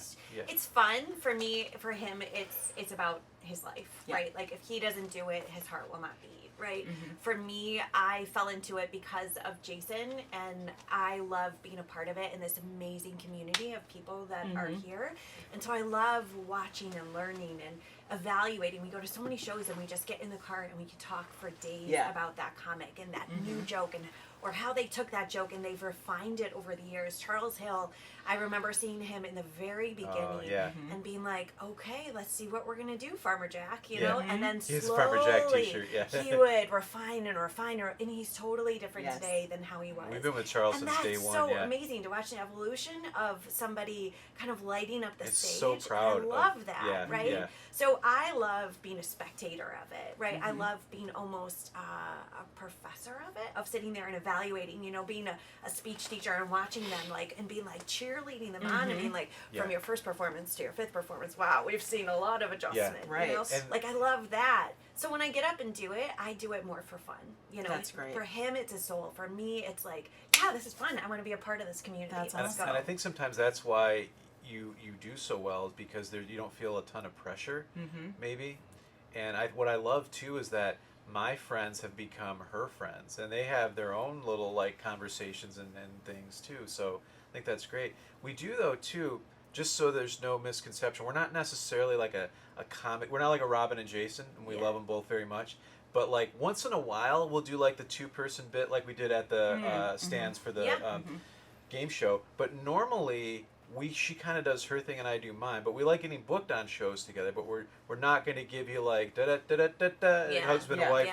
It's fun for me. For him, it's about his life, right? Like, if he doesn't do it, his heart will not beat, right? For me, I fell into it because of Jason, and I love being a part of it in this amazing community of people that are here. And so I love watching and learning and evaluating. We go to so many shows, and we just get in the car and we can talk for days about that comic and that new joke, and or how they took that joke and they've refined it over the years. Charles Hill, I remember seeing him in the very beginning and being like, okay, let's see what we're going to do, Farmer Jack, you know? And then He has a Farmer Jack t-shirt, he would refine and refine, and he's totally different today than how he was. We've been with Charles and since day one. that's so amazing to watch the evolution of somebody kind of lighting up the stage. So proud. And I love that, right? Yeah. So I love being a spectator of it, right? I love being almost a professor of it, of sitting there and evaluating, you know, being a speech teacher and watching them, like, and being like cheerleading them on and being like, from your first performance to your fifth performance, wow, we've seen a lot of adjustment. Right. You know? And like, I love that. So when I get up and do it, I do it more for fun. You know, That's great. For him, it's a soul. For me, it's like, yeah, this is fun. I want to be a part of this community. That's Let's awesome. go. And I think sometimes that's why you do so well, is because you don't feel a ton of pressure, maybe. And what I love too is that my friends have become her friends, and they have their own little like conversations and things too. So I think that's great. We do though too, just so there's no misconception, we're not necessarily like a comic. We're not like a Robin and Jason, and we love them both very much. But like once in a while, we'll do like the 2-person bit, like we did at the stands for the game show. But normally she kind of does her thing and I do mine. But we like getting booked on shows together. But we're not going to give you like da da da da da husband and wife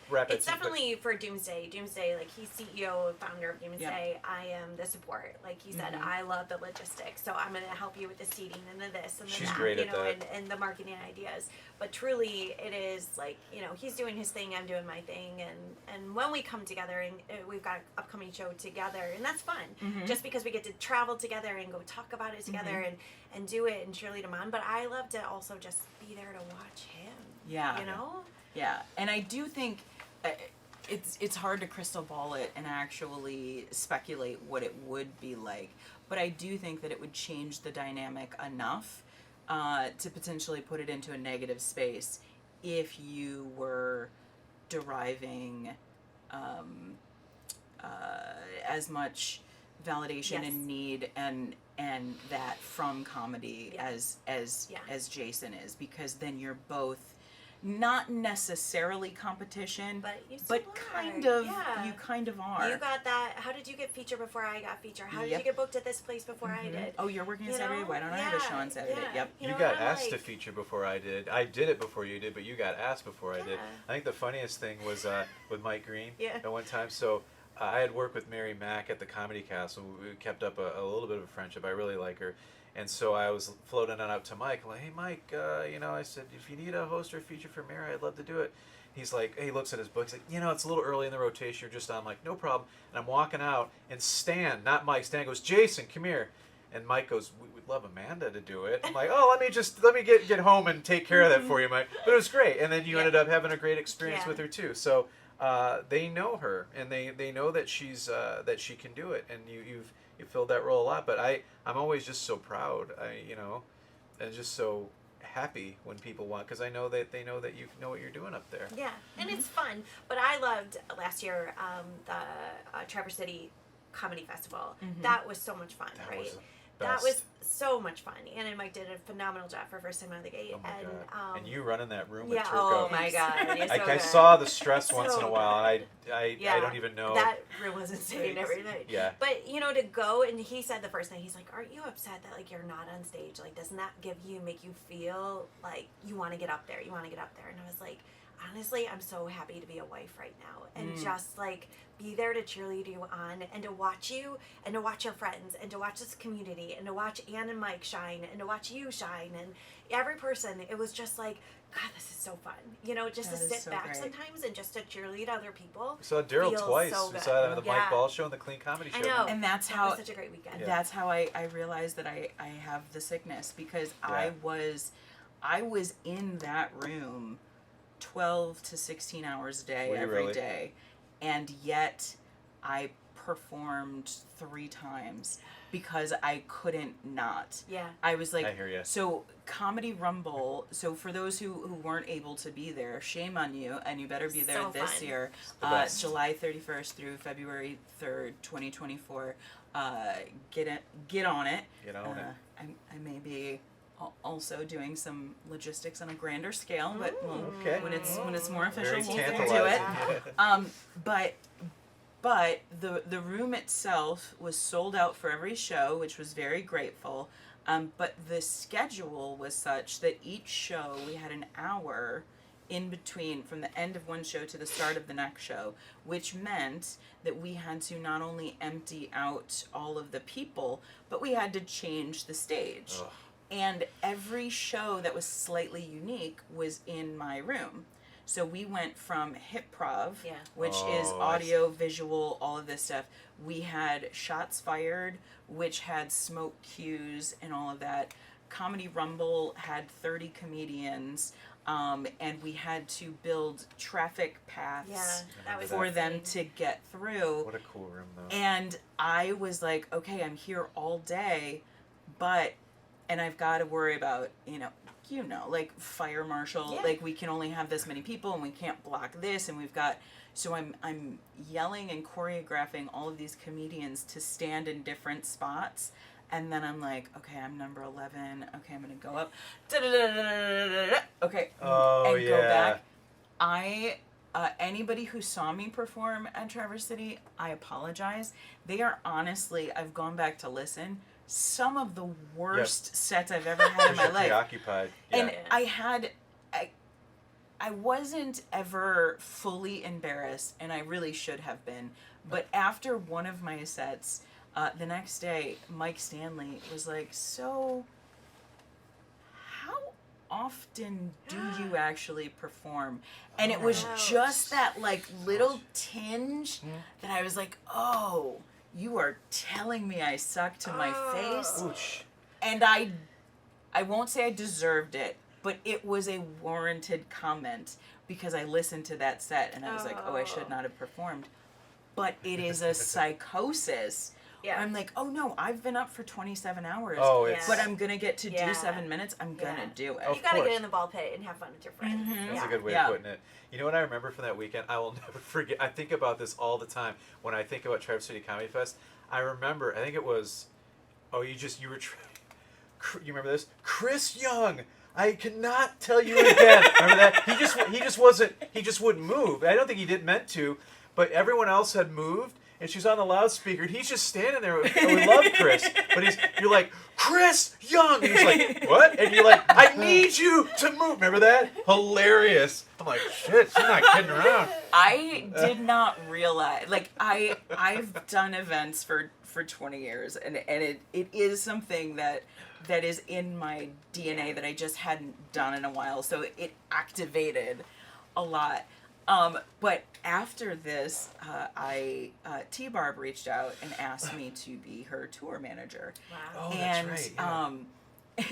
rap. It's definitely for Doomsday. Doomsday, like, he's CEO and founder of Doomsday. I am the support. Like he said, I love the logistics, so I'm going to help you with the seating and the this and the She's that, great you at know, that. and the marketing ideas. But truly, it is like, you know, he's doing his thing, I'm doing my thing, and when we come together and we've got an upcoming show together, and that's fun, just because we get to travel together and go talk about it together and do it and cheerlead him on. But I love to also just be there to watch him. Yeah. You know? Yeah, and I do think it's hard to crystal ball it and actually speculate what it would be like, but I do think that it would change the dynamic enough to potentially put it into a negative space if you were deriving as much validation and need and that from comedy as Jason is, because then you're both not necessarily competition, but you kind of you kind of are. You got that. How did you get featured before I got featured? How did you get booked at this place before I did? Oh, you're working on Saturday? Why don't I have a show on Saturday? Yep. You got asked to feature before I did. I did it before you did, but you got asked before I did. I think the funniest thing was with Mike Green at one time. So I had worked with Mary Mack at the Comedy Castle. We kept up a little bit of a friendship. I really like her. And so I was floating on up to Mike. I'm like, hey, Mike, you know, I said, if you need a host or a feature for Mary, I'd love to do it. He's like, he looks at his book. He's like, you know, it's a little early in the rotation. You're just on. I'm like, no problem. And I'm walking out, and Stan, not Mike, Stan goes, Jason, come here. And Mike goes, we'd love Amanda to do it. I'm like, oh, let me get home and take care of that for you, Mike. But it was great. And then you ended up having a great experience with her, too. So they know her, and they know that she's that she can do it. And you've filled that role a lot. But I'm always just so proud, and just so happy when people want, because I know that they know that you know what you're doing up there. Yeah, and it's fun. But I loved last year the Traverse City Comedy Festival. That was so much fun, right? that was so much fun. Anna and Mike did a phenomenal job for first time out of the gate. Oh my and God. And you running that room with yeah, Turco. oh my God. You're so I good. saw the stress once in So a while, and good. I don't even know. That room was insane every night. Yeah. But, you know, to go, and he said the first night, he's like, aren't you upset that, like, you're not on stage? Like, doesn't that make you feel like you want to get up there? You want to get up there. And I was like, honestly, I'm so happy to be a wife right now. And just, like, be there to cheerlead you on and to watch you and to watch your friends and to watch this community and to watch Ann and Mike shine and to watch you shine and every person. It was just like, God, this is so fun. You know, just That to is sit so back great. sometimes and just to cheerlead other people. We saw Daryl feels twice. so We good. saw him at the Yeah. Mike Ball show and the Clean Comedy show. I know. And that's That how was such a great weekend. Yeah. that's how I realized that I have the sickness, because I was in that room 12 to 16 hours a day Were you every day, really? and yet I performed 3 times because I couldn't not. Yeah. I was like, I hear ya. So Comedy Rumble, so for those who weren't able to be there, shame on you, and you better be there So this fun. year. the best. July 31st through February 3rd, 2024. Get on it. Get on it. I may be also doing some logistics on a grander scale, but Okay. when it's more official, Very we'll do it. tantalizing. But the room itself was sold out for every show, which was very grateful. But the schedule was such that each show we had an hour in between from the end of one show to the start of the next show, which meant that we had to not only empty out all of the people, but we had to change the stage. Ugh. And every show that was slightly unique was in my room. So we went from Hip-Prov, Yeah. which is Oh, I audio, visual, all of this stuff. We had Shots Fired, which had smoke cues and all of that. Comedy Rumble had 30 comedians, and we had to build traffic paths Yeah, that was for them insane. to get through. What a cool room, though. And I was like, okay, I'm here all day, and I've got to worry about, like fire marshal, Yeah. like we can only have this many people and we can't block this, and so I'm yelling and choreographing all of these comedians to stand in different spots. And then I'm like, okay, I'm number 11. Okay, I'm going to go up. Okay. Oh, and go yeah. back. Anybody who saw me perform at Traverse City, I apologize. They are honestly, I've gone back to listen, some of the worst sets I've ever had in my You're life. preoccupied. Yeah. And I wasn't ever fully embarrassed, and I really should have been. But after one of my sets, the next day, Mike Stanley was like, so how often do you actually perform? And it was Ouch. just that like little tinge that I was like, oh, you are telling me I suck to my face. Ooch. And I won't say I deserved it, but it was a warranted comment because I listened to that set and I was like, oh, I should not have performed. But it is a psychosis. Yeah. I'm like, oh no, I've been up for 27 hours. Oh, it's. But I'm gonna get to Yeah. do 7 minutes. I'm gonna Yeah. do it. Of You gotta course. get in the ball pit and have fun with your friends. That's Yeah. a good way Yeah. of putting it. You know what I remember from that weekend? I will never forget. I think about this all the time when I think about Traverse City Comedy Fest. I remember. I think it was. Oh, you were. You remember this? Chris Young. I cannot tell you again. Remember that? He just wasn't. He just wouldn't move. I don't think he did meant to, but everyone else had moved. And she's on the loudspeaker, and he's just standing there. And we love Chris, but you're like, Chris Young. And he's like, what? And you're like, I need you to move. Remember that? Hilarious. I'm like, shit, she's not kidding around. I did not realize, like, I've done events for 20 years, and it is something that is in my DNA that I just hadn't done in a while, so it activated a lot. But after this, T-Barb reached out and asked me to be her tour manager. Wow. Oh, And that's right. Yeah.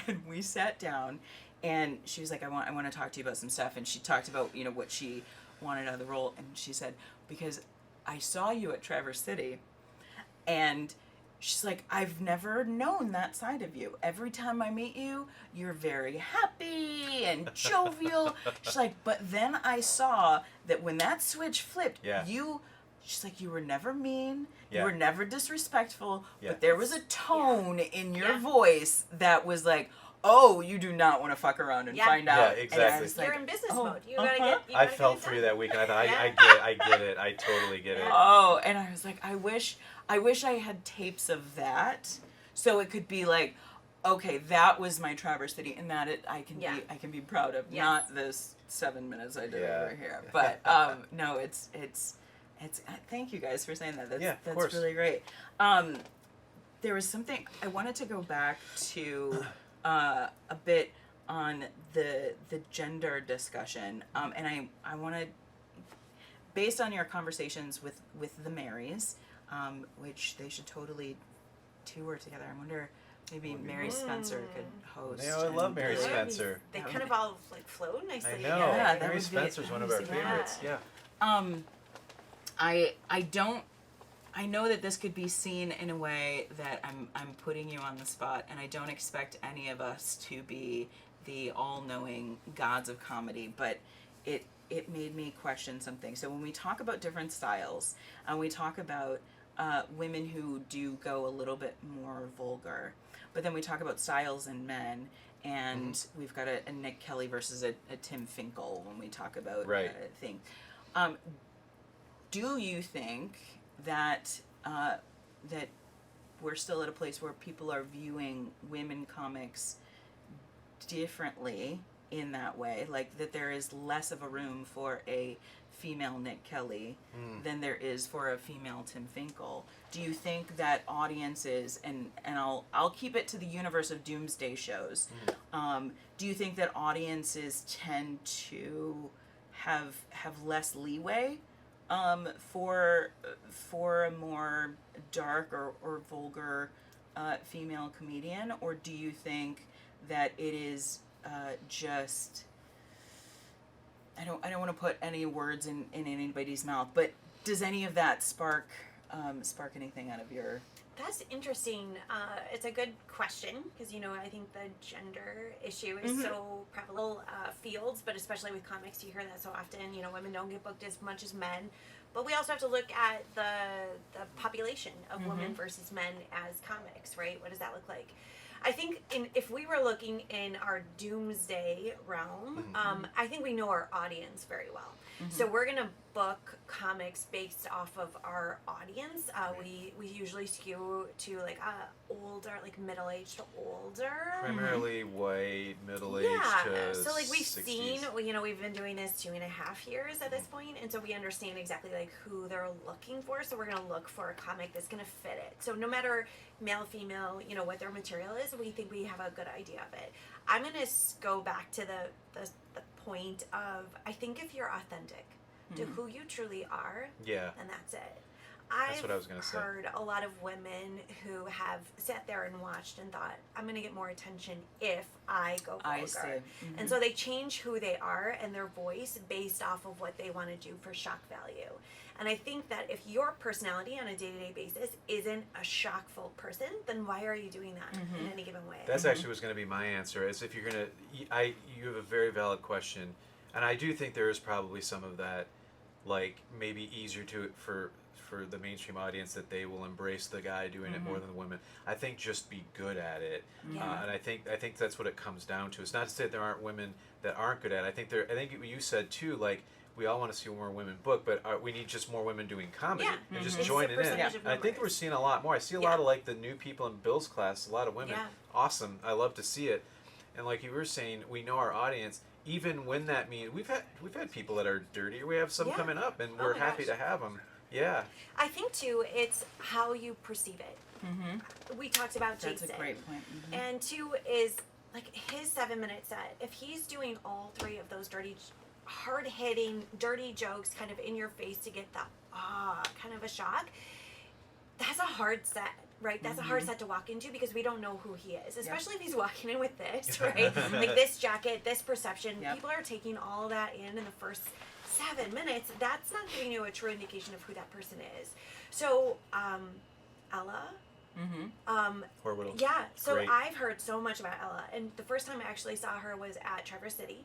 and we sat down, and she was like, I want to talk to you about some stuff. And she talked about, what she wanted out of the role. And she said, because I saw you at Traverse City, and she's like, I've never known that side of you. Every time I meet you, you're very happy and jovial. She's like, but then I saw that when that switch flipped, Yeah. you she's like, you were never mean, Yeah. you were never disrespectful, Yeah. but there was a tone in your Yeah. voice that was like, oh, you do not want to fuck around and Yeah. find Yeah, out. And I exactly. was You're like, in business oh, mode. You gotta get. You I gotta felt get for it you done. that week, and I thought, Yeah. I get it. I totally get it. oh, and I was like, I wish I had tapes of that, so it could be like, okay, that was my Traverse City, and that I can be proud of, Yes. not this 7 minutes I did Yeah. over here. But no, it's thank you guys for saying that. That's, Yeah, of that's course. really great. There was something I wanted to go back to a bit on the gender discussion, and I want to, based on your conversations with the Marys, which they should totally tour together. I wonder maybe Mary Spencer could host. Yeah, I love and Mary do- Spencer. They That kind would of all like flow nicely. I know. together. Yeah, that Mary would be Spencer's one of our amazing. favorites. Yeah. Yeah. I know that this could be seen in a way that I'm putting you on the spot, and I don't expect any of us to be the all-knowing gods of comedy, but it made me question something. So when we talk about different styles, and we talk about women who do go a little bit more vulgar, but then we talk about styles in men, and we've got a Nick Kelly versus a Tim Finkel when we talk about Right. things. Do you think that that we're still at a place where people are viewing women comics differently in that way, like that there is less of a room for a female Nick Kelly than there is for a female Tim Finkel? Do you think that audiences, and I'll keep it to the universe of Doomsday shows, do you think that audiences tend to have less leeway for a more dark or vulgar female comedian, or do you think that it is just, I don't want to put any words in anybody's mouth, but does any of that spark anything out of your? That's interesting. It's a good question because, I think the gender issue is so prevalent fields, but especially with comics, you hear that so often. Women don't get booked as much as men. But we also have to look at the population of women versus men as comics, right? What does that look like? I think if we were looking in our doomsday realm, I think we know our audience very well. So we're going to book comics based off of our audience. We usually skew to like older, like middle-aged to older. Primarily white, middle-aged Yeah, to so like we've 60s. seen, we've been doing this 2.5 years at this point, and so we understand exactly like who they're looking for. So we're gonna look for a comic that's gonna fit it. So no matter male, female, what their material is, we think we have a good idea of it. I'm gonna go back to the point of, I think if you're authentic to who you truly are, Yeah. then that's it. That's what I was gonna say. I've heard a lot of women who have sat there and watched and thought, I'm going to get more attention if I go vulgar. I see. And so they change who they are and their voice based off of what they want to do for shock value. And I think that if your personality on a day-to-day basis isn't a shockful person, then why are you doing that in any given way? That's actually was going to be my answer. Is if you're going to, you have a very valid question, and I do think there is probably some of that, like maybe easier for the mainstream audience that they will embrace the guy doing it more than the women. I think just be good at it, Yeah. and I think that's what it comes down to. It's not to say that there aren't women that aren't good at it. I think what you said too, like we all want to see more women book, but we need just more women doing comedy Yeah. and just It's a joining in. percentage of And I think numbers. we're seeing a lot more. I see a lot of like the new people in Bill's class, a lot of women. Yeah. Awesome. I love to see it. And like you were saying, we know our audience. Even when that means we've had people that are dirty. We have some Yeah. coming up, and Oh we're my happy gosh. to have them. Yeah. I think, too, it's how you perceive it. We talked about That's Jason. a great point. And 2 is, like, his 7-minute set. If he's doing all 3 of those hard-hitting, dirty jokes kind of in your face to get that, kind of a shock, that's a hard set, right? That's a hard set to walk into because we don't know who he is, especially if he's walking in with this, right? Like this jacket, this perception. Yep. People are taking all that in the first 7 minutes. That's not giving you a true indication of who that person is. So, Ella, Orbital. yeah, so Great. I've heard so much about Ella, and the first time I actually saw her was at Traverse City,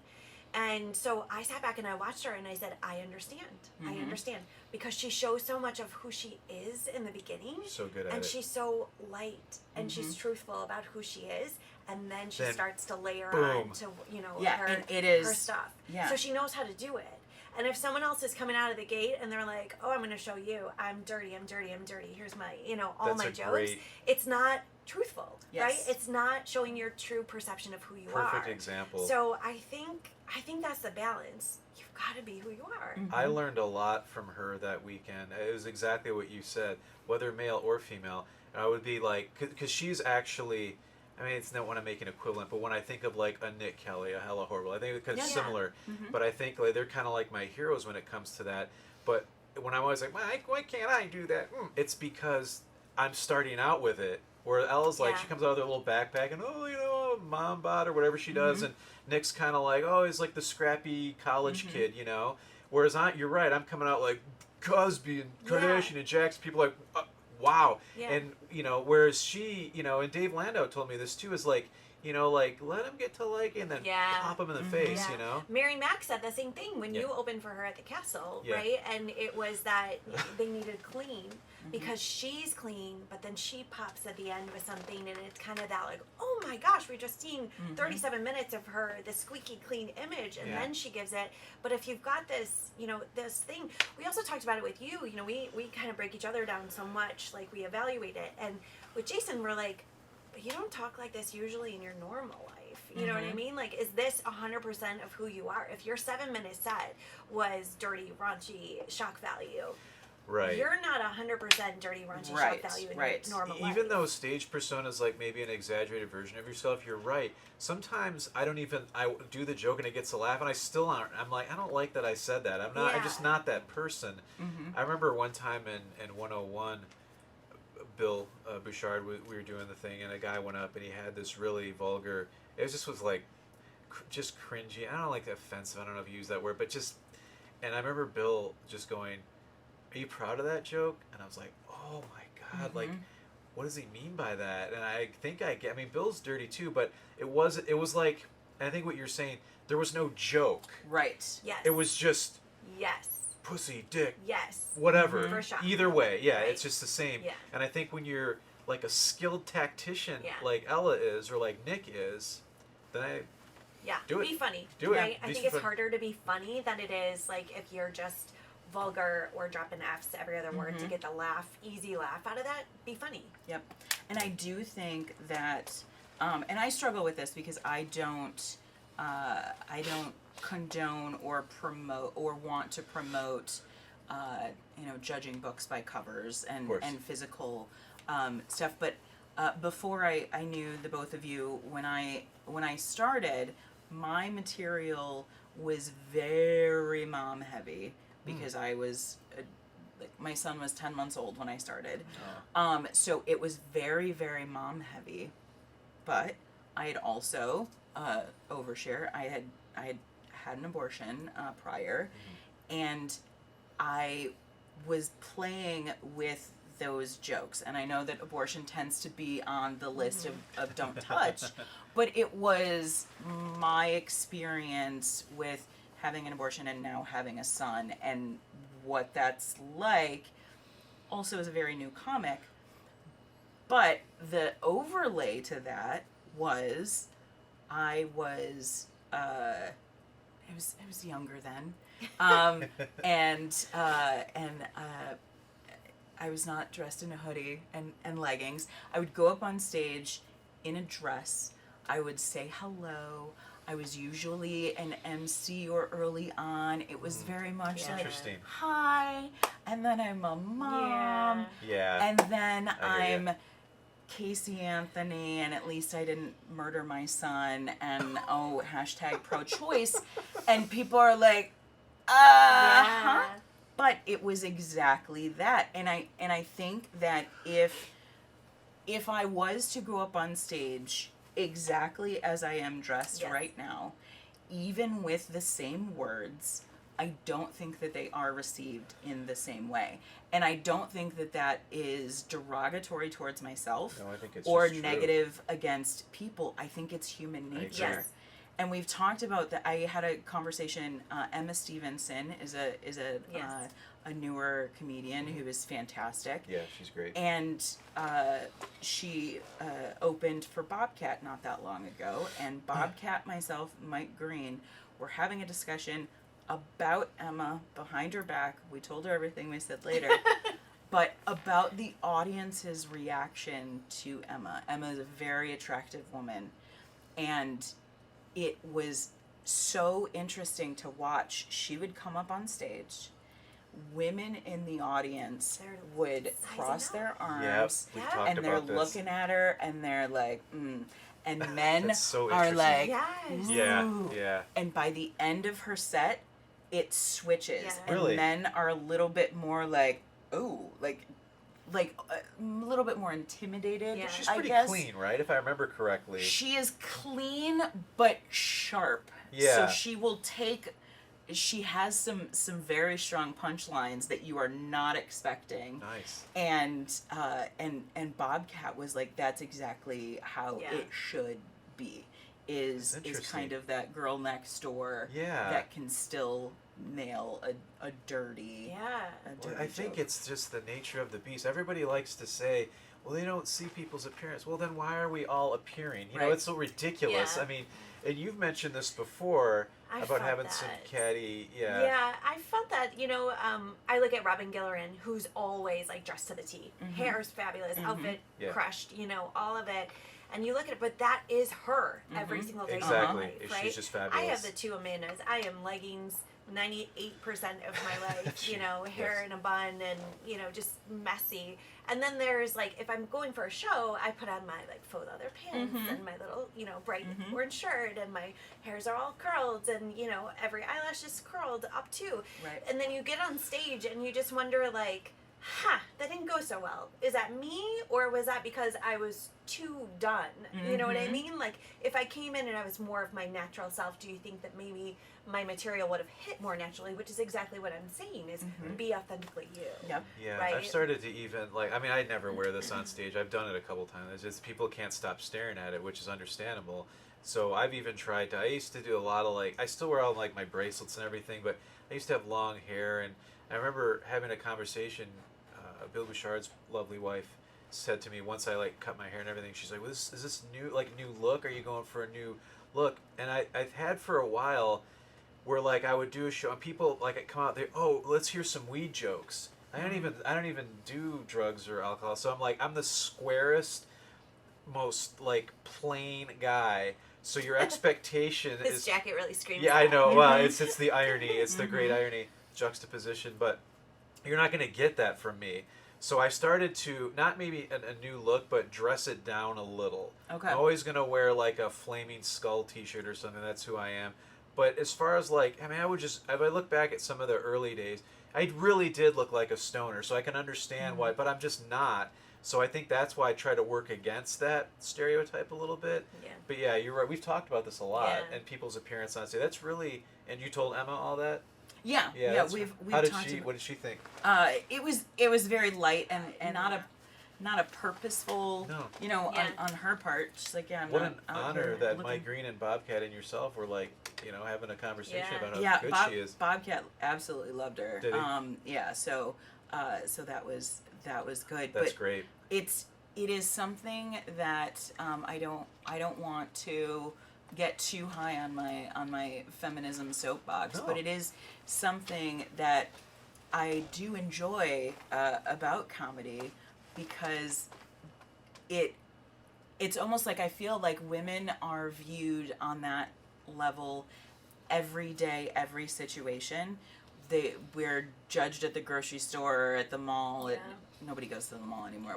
And so I sat back and I watched her and I said, I understand. I understand. Because she shows so much of who she is in the beginning. So good at and it. she's so light and she's truthful about who she is. And then she Then, starts to layer boom. on to, her, and it is, her stuff. Yeah. So she knows how to do it. And if someone else is coming out of the gate and they're like, oh, I'm going to show you, I'm dirty, here's my, all That's my a jokes. great- It's not truthful, Yes. right? It's not showing your true perception of who you are. Perfect example. So I think that's the balance. You've got to be who you are. I learned a lot from her that weekend. It was exactly what you said, whether male or female. I would be like, because she's actually, I mean, it's not when I make an equivalent, but when I think of like a Nick Kelly, a Hella Horrible, I think it's kind of similar. But I think like they're kind of like my heroes when it comes to that. But when I'm always like, why can't I do that? It's because I'm starting out with it. Where Ella's like, she comes out with her little backpack and, mom bod or whatever she does. And Nick's kind of like, he's like the scrappy college kid, Whereas you're right, I'm coming out like Cosby and Kardashian and Jax. People are like, wow. Yeah. And, whereas she, and Dave Landau told me this too, is like, like let him get to like it and then pop him in the face, Mary Mack said the same thing when you opened for her at the castle, right? And it was that they needed clean because she's clean, but then she pops at the end with something, and it's kind of that like, oh my gosh, we just seen 37 minutes of her, the squeaky clean image, and then she gives it. But if you've got this, this thing, we also talked about it with you. We kind of break each other down so much, like we evaluate it, and with Jason, we're like, but you don't talk like this usually in your normal life. You know what I mean? Like, is this 100% of who you are? If your 7-minute set was dirty, raunchy, shock value, right. you're not 100% dirty, raunchy, shock value in your normal life. Even though stage persona is like maybe an exaggerated version of yourself, you're right. Sometimes I do the joke and it gets a laugh, and I still aren't. I'm like, I don't like that I said that. I'm not. I'm just not that person. I remember one time in 101. Bill Bouchard, we were doing the thing, and a guy went up and he had this really vulgar, was like just cringy. I don't like offensive, I don't know if you use that word, but and I remember Bill just going, are you proud of that joke? And I was like, oh my God, like, what does he mean by that? And I think I mean, Bill's dirty too, but it was like, I think what you're saying, there was no joke. Right. Yes. It was just pussy, dick, whatever. For sure. Either way, it's just the same. Yeah. And I think when you're like a skilled tactician, like Ella is or like Nick is, then do it. Be funny. Do it. Right? I Be think it's fun. harder to be funny than it is like if you're just vulgar or dropping F's every other word to get the easy laugh out of that. Be funny. Yep. And I do think that, and I struggle with this because I don't condone or promote or want to promote judging books by covers and physical stuff, but before I knew the both of you, when I started, my material was very mom heavy because I was my son was 10 months old when I started. So it was very, very mom heavy, but I had also overshare. I had an abortion prior, and I was playing with those jokes. And I know that abortion tends to be on the list of don't touch, but it was my experience with having an abortion and now having a son and what that's like. Also as a very new comic. But the overlay to that was I was younger then, and I was not dressed in a hoodie and leggings. I would go up on stage in a dress. I would say hello. I was usually an MC or early on. It was very much like, hi, and then I'm a mom, and then I'm Casey Anthony, and at least I didn't murder my son, and hashtag pro-choice, and people are like, huh? But it was exactly that, and I think that if I was to go up on stage exactly as I am dressed right now, even with the same words, I don't think that they are received in the same way. And I don't think that that is derogatory towards myself No, I think it's or just negative against people. I think it's human nature. Yes. and we've talked about that. I had a conversation. Emma Stevenson is a Yes. a newer comedian who is fantastic. Yeah, she's great. And she opened for Bobcat not that long ago. And Bobcat, myself, Mike Green, were having a discussion about Emma behind her back. We told her everything we said later. But about the audience's reaction to Emma. Emma is a very attractive woman. And it was so interesting to watch. She would come up on stage. Women in the audience would sizing cross up. their Yep, arms we've Yeah. talked and they're about this. looking at her and they're like, And men That's so are interesting. like, Yes. Yeah, "Ooh." yeah. And by the end of her set, it switches. Yeah. And Really? men are a little bit more like, ooh, like a little bit more intimidated. Yeah. She's I pretty guess. clean, right? If I remember correctly. She is clean but sharp. Yeah. So she has some very strong punchlines that you are not expecting. Nice. And Bobcat was like, that's exactly how Yeah. it should be. Is interesting. kind of that girl next door Yeah. that can still nail a dirty Yeah. a Well, dirty I think joke. it's just the nature of the beast. Everybody likes to say, well, they don't see people's appearance. Well, then why are we all appearing? You know, Right. it's so ridiculous. Yeah. I mean, and you've mentioned this before I about felt having some that. catty, Yeah, I felt that, I look at Robin Gillerin, who's always like dressed to the T. Hair's fabulous, outfit Yeah. crushed, all of it. And you look at it, but that is her every single day Exactly. of my life, She's right? just I have fabulous. the two Amandas. I am leggings 98% of my life, hair Yes. in a bun and, just messy. And then there's like, if I'm going for a show, I put on my like faux leather pants and my little, bright orange shirt and my hairs are all curled and, every eyelash is curled up too. Right. And then you get on stage and you just wonder like, that didn't go so well. Is that me or was that because I was too done? You know what I mean? Like if I came in and I was more of my natural self, do you think that maybe my material would have hit more naturally, which is exactly what I'm saying is be authentically you. Yep. Yeah, Right? I've started to even I never wear this on stage. I've done it a couple times. It's just people can't stop staring at it, which is understandable. So I've even tried to. I used to do a lot of I still wear all my bracelets and everything, but I used to have long hair, and I remember having a conversation. Bill Bouchard's lovely wife said to me once I cut my hair and everything. She's like, well, "Is this new new look? Are you going for a new look?" And I've had for a while. Where I would do a show and people come out there, oh, let's hear some weed jokes. I don't even do drugs or alcohol, so I'm the squarest, most plain guy. So your expectation This is jacket really screams. yeah, I that. know. Well, it's the irony. It's the great irony juxtaposition, but you're not going to get that from me. So I started to not maybe a new look, but dress it down a little. Okay. I'm always going to wear a flaming skull T-shirt or something. That's who I am. But as far as I would just, if I look back at some of the early days, I really did look like a stoner, so I can understand why, but I'm just not. So I think that's why I try to work against that stereotype a little bit. Yeah. But yeah, you're right. We've talked about this a lot, Yeah. and people's appearance on stage. That's really, and you told Emma all that? Yeah. that's- We've How did talked she, about, what did she think? it was very light and not a purposeful, No. Yeah. on her part. She's like, yeah, I'm What not an out honor here that looking. Mike Green and Bobcat and yourself were having a conversation Yeah. about how Yeah, good she is. Bobcat absolutely loved her. Did he? Yeah, so that was good. That's but great. it is something that I don't want to get too high on my feminism soapbox, No. but it is something that I do enjoy about comedy because it's almost like I feel like women are viewed on that level every day, every situation. We're judged at the grocery store, at the mall. Yeah. Nobody goes to the mall anymore.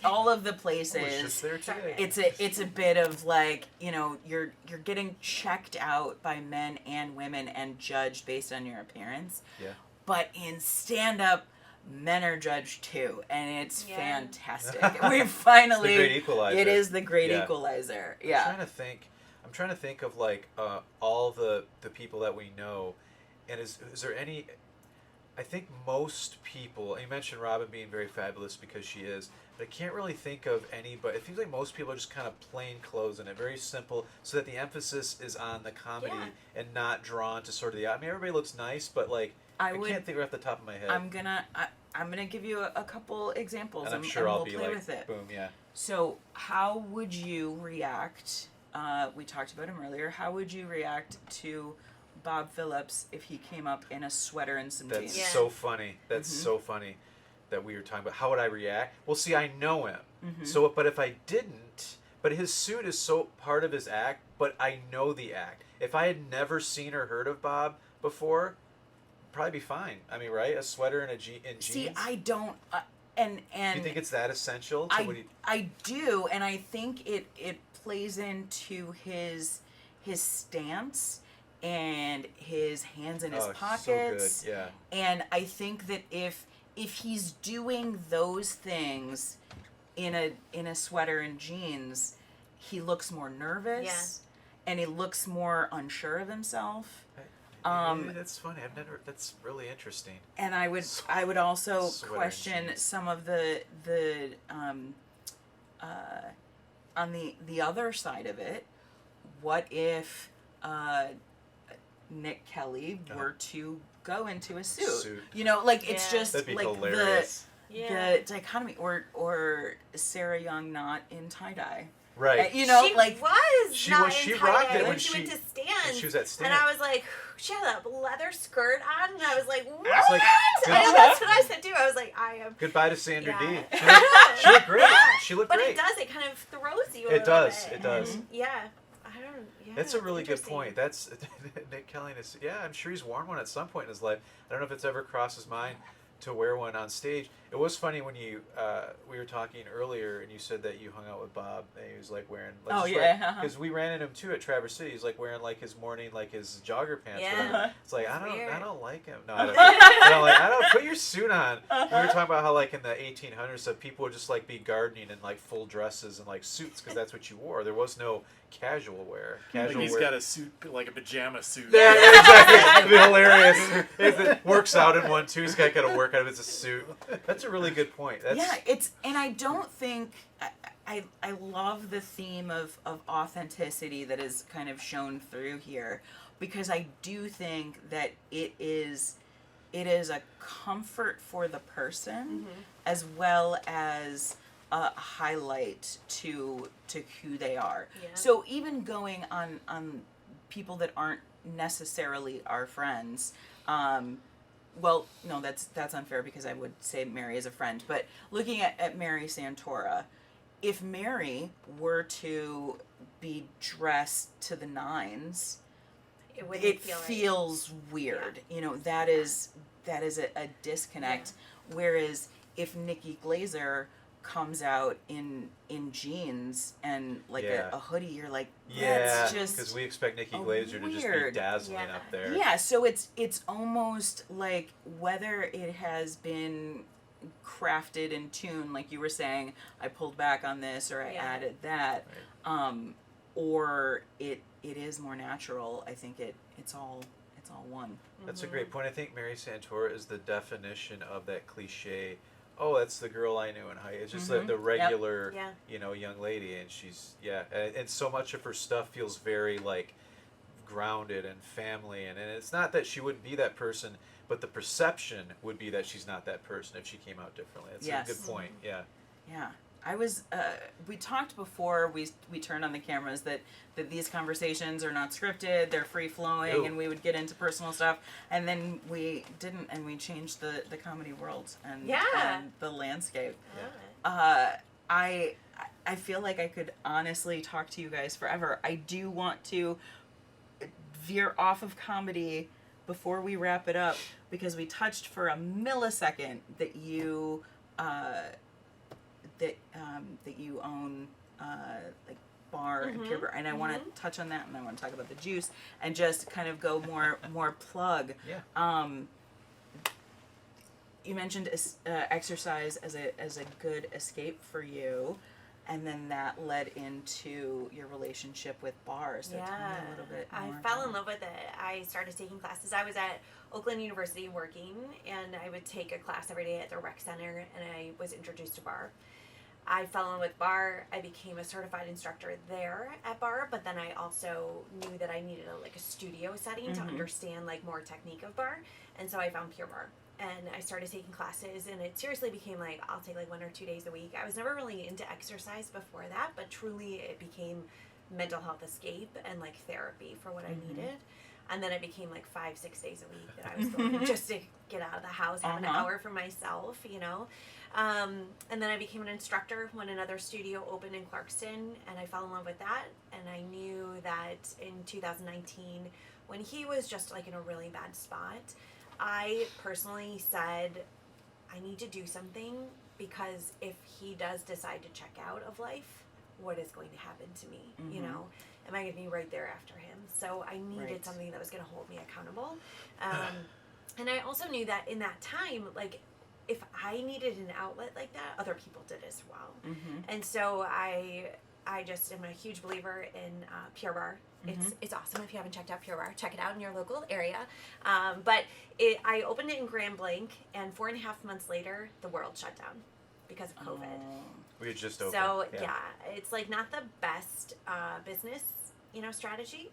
All of the places. I was just there today. It's a bit of you're getting checked out by men and women and judged based on your appearance. Yeah. But in stand up, men are judged too, and it's Yeah. fantastic. We finally It's the great equalizer. It is the great Yeah. equalizer. I'm Yeah. trying to think of all the people that we know, and is there any? I think most people, and you mentioned Robin being very fabulous because she is, but I can't really think of any, but it seems like most people are just kind of plain clothes in it, very simple, so that the emphasis is on the comedy and not drawn to sort of the, I mean, everybody looks nice, but like, I can't think right off the top of my head. I'm gonna give you a couple examples, and I'm sure I'll we'll be play like, with it. boom, yeah. So how would you react, we talked about him earlier, how would you react to Bob Phillips if he came up in a sweater and some jeans? That's so funny. That's so funny that we were talking about. How would I react? Well, see, I know him. So, but if I didn't, but his suit is so part of his act, but I know the act. If I had never seen or heard of Bob before, probably be fine. I mean, right? A sweater and jeans. See, I don't, and do you think it's that essential? To I do, and I think it plays into his stance and his hands in his pockets. So good. Yeah. And I think that if he's doing those things in a sweater and jeans, he looks more nervous and he looks more unsure of himself. That's funny. That's really interesting. And I would also question some of the on the other side of it. What if Nick Kelly were to go into a suit? You know, like it's just that'd be like hilarious. the dichotomy, or Sarah Young not in tie-dye. Right. You know, she like was she not was. She in rocked tie-dye it when she went to Stand. When she was at Stand. And I was like, she had that leather skirt on, and I was like, what? It's like, And that's what I said too. I was like, I am. Goodbye to Sandra Yeah. D. She looked great. She looked But great. it does. It kind of throws you. It does. Bit. It does. And yeah. I don't. Yeah. That's a really good interesting. point. That's Nick Kelly. Yeah, I'm sure he's worn one at some point in his life. I don't know if it's ever crossed his mind to wear one on stage. It was funny when you we were talking earlier and you said that you hung out with Bob and he was like wearing because we ran into him too at Traverse City. He's like wearing like his morning his jogger pants. Yeah. It's like It's weird. I don't like him. No, I don't put your suit on. We were talking about how like in the 1800s that people would just like be gardening in like full dresses and like suits because that's what you wore. There was no casual wear. Like he's got a suit, like a pajama suit. Yeah, exactly. It'd be hilarious. If it works out in one too, he's got to work out of it as a suit. That's a really good point. And I don't think I love the theme of authenticity that is kind of shown through here, because I do think that it is a comfort for the person as well as a highlight to who they are. Yeah. So even going on people that aren't necessarily our friends, well, no, that's unfair because I would say Mary is a friend. But looking at Mary Santora, if Mary were to be dressed to the nines, it feels weird. Yeah. You know, that is a disconnect. Yeah. Whereas if Nikki Glazer comes out in jeans and like a hoodie, you're like, that's just because we expect Nikki Glazer to just be dazzling up there. Yeah, so it's almost like whether it has been crafted and tuned, like you were saying, I pulled back on this or I added that, or it is more natural. I think it's all one. That's a great point. I think Mary Santora is the definition of that cliche. Oh, that's the girl I knew in high. It's just the regular, young lady, and she's and so much of her stuff feels very like grounded and family, and it's not that she wouldn't be that person, but the perception would be that she's not that person if she came out differently. That's a good point. Yeah. Yeah. I was we talked before we turned on the cameras that these conversations are not scripted, they're free flowing, and we would get into personal stuff, and then we didn't, and we changed the comedy world and the landscape. I feel like I could honestly talk to you guys forever. I do want to veer off of comedy before we wrap it up, because we touched for a millisecond that you that you own like bar and Pure Brew, and I want to touch on that, and I want to talk about the juice and just kind of go more plug. Yeah. You mentioned exercise as a good escape for you. and then that led into your relationship with bars. So tell me a little bit more. I fell in love with it. I started taking classes. I was at Oakland University working, and I would take a class every day at the rec center, and I was introduced to bar. I fell in love with bar. I became a certified instructor there at bar, but then I also knew that I needed a studio setting to understand like more technique of bar, and so I found Pure Barre. And I started taking classes, and it seriously became like, I'll take like 1 or 2 days a week. I was never really into exercise before that, but truly it became mental health escape and like therapy for what I needed. And then it became like 5-6 days a week that I was going just to get out of the house, have an hour for myself, you know. And then I became an instructor when another studio opened in Clarkston, and I fell in love with that. And I knew that in 2019, when he was just like in a really bad spot, I personally said, I need to do something, because if he does decide to check out of life, what is going to happen to me? You know, am I going to be right there after him? So I needed something that was going to hold me accountable. And I also knew that in that time, like, if I needed an outlet like that, other people did as well. And so I just am a huge believer in Pure Barre. It's awesome. If you haven't checked out Pure Barre, check it out in your local area. But I opened it in Grand Blanc, and 4.5 months later, the world shut down because of COVID. We had just opened. So yeah, it's like not the best business, strategy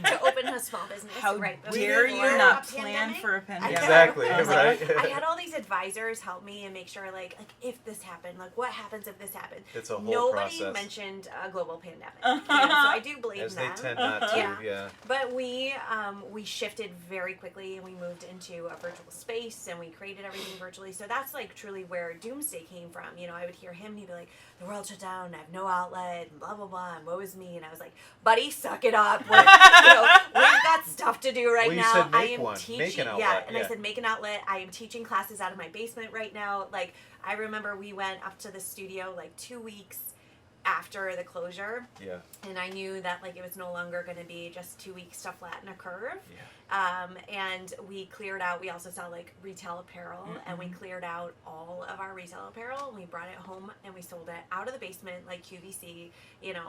to open a small business. How right dare you before not a plan pandemic. for a pandemic? Exactly, right? I had all these advisors help me and make sure, like if this happened, like what happens if this happened. It's a whole Nobody process. mentioned a global pandemic, so I do believe As that. they tend not to, yeah. But we shifted very quickly, and we moved into a virtual space, and we created everything virtually. So that's like truly where Doomsday came from. I would hear him, and he'd be like, "The world shut down. I have no outlet. And blah blah blah. And woe is me." And I was like, "Buddy, suck it up. We've got stuff to do right Well, you now. said I make am one. teaching. Make an outlet, I said make an outlet. I am teaching classes out of my basement right now. Like I remember we went up to the studio like 2 weeks after the closure. Yeah. And I knew that like it was no longer going to be just 2 weeks to flatten a curve. Yeah. And we cleared out. We also sell like retail apparel, and we cleared out all of our retail apparel. And we brought it home, and we sold it out of the basement, like QVC,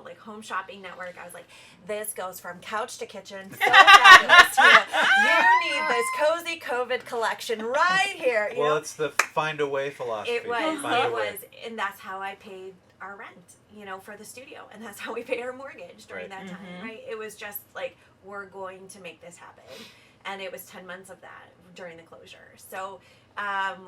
like Home Shopping Network. I was like, this goes from couch to kitchen. So fabulous here. You need this cozy COVID collection right here. Well, it's the find a way philosophy. It was. Find a It way. was, and that's how I paid our rent, for the studio, and that's how we paid our mortgage during that time, right? It was just like, we're going to make this happen, and it was 10 months of that during the closure. So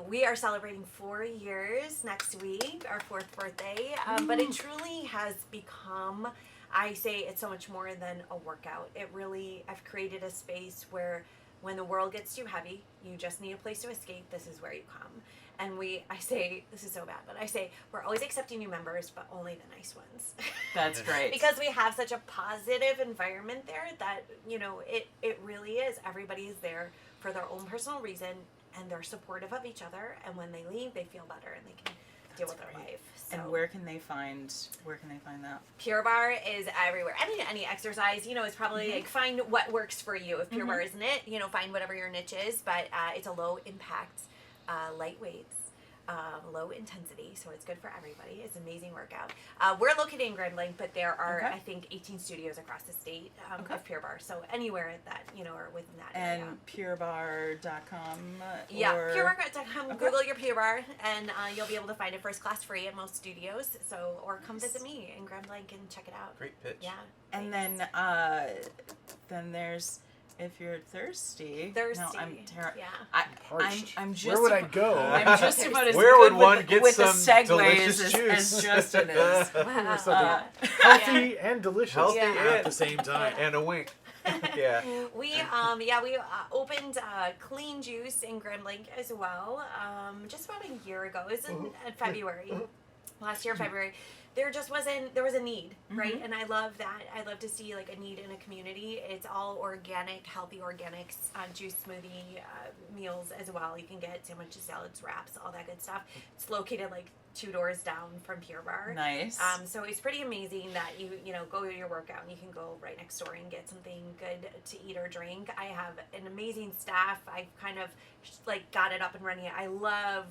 we are celebrating 4 years next week, our 4th birthday, but it truly has become, I say it's so much more than a workout. I've created a space where when the world gets too heavy, you just need a place to escape. This is where you come. And I say, this is so bad, but I say, we're always accepting new members, but only the nice ones. That's great. Because we have such a positive environment there that, it really is. Everybody is there for their own personal reason, and they're supportive of each other. And when they leave, they feel better, and they can deal with their life. So. And where can they find that? Pure Barre is everywhere. Any exercise, is probably like find what works for you. If Pure Barre isn't it, find whatever your niche is. But it's a low impact, light weights, low intensity, so it's good for everybody. It's an amazing workout. We're located in Grand Blanc, but there are I think 18 studios across the state of Pure Barre. So anywhere that are within that area. And purebarre.com. Yeah, purebarre.com. Google your Pure Barre, and you'll be able to find it first class free at most studios. So or come visit me in Grand Blanc and check it out. Great pitch. Yeah. And then there's. If you're thirsty. Thirsty. No, I'm terrible. Yeah. I'm just. Where would I go? I'm just about as Where good would one with, get with some the segues delicious as juice? Justin is. Healthy and delicious Healthy at the same time. And a wink. Yeah. We opened Clean Juice in Grand Blanc as well. Just about a year ago. It was in February. Last year, February. There was a need, right? And I love that. I love to see like a need in a community. It's all organic, healthy organics, juice smoothie meals as well. You can get sandwiches, salads, wraps, all that good stuff. It's located like 2 doors down from Pure Barre. Nice. So it's pretty amazing that you go to your workout and you can go right next door and get something good to eat or drink. I have an amazing staff. I've kind of like got it up and running. I love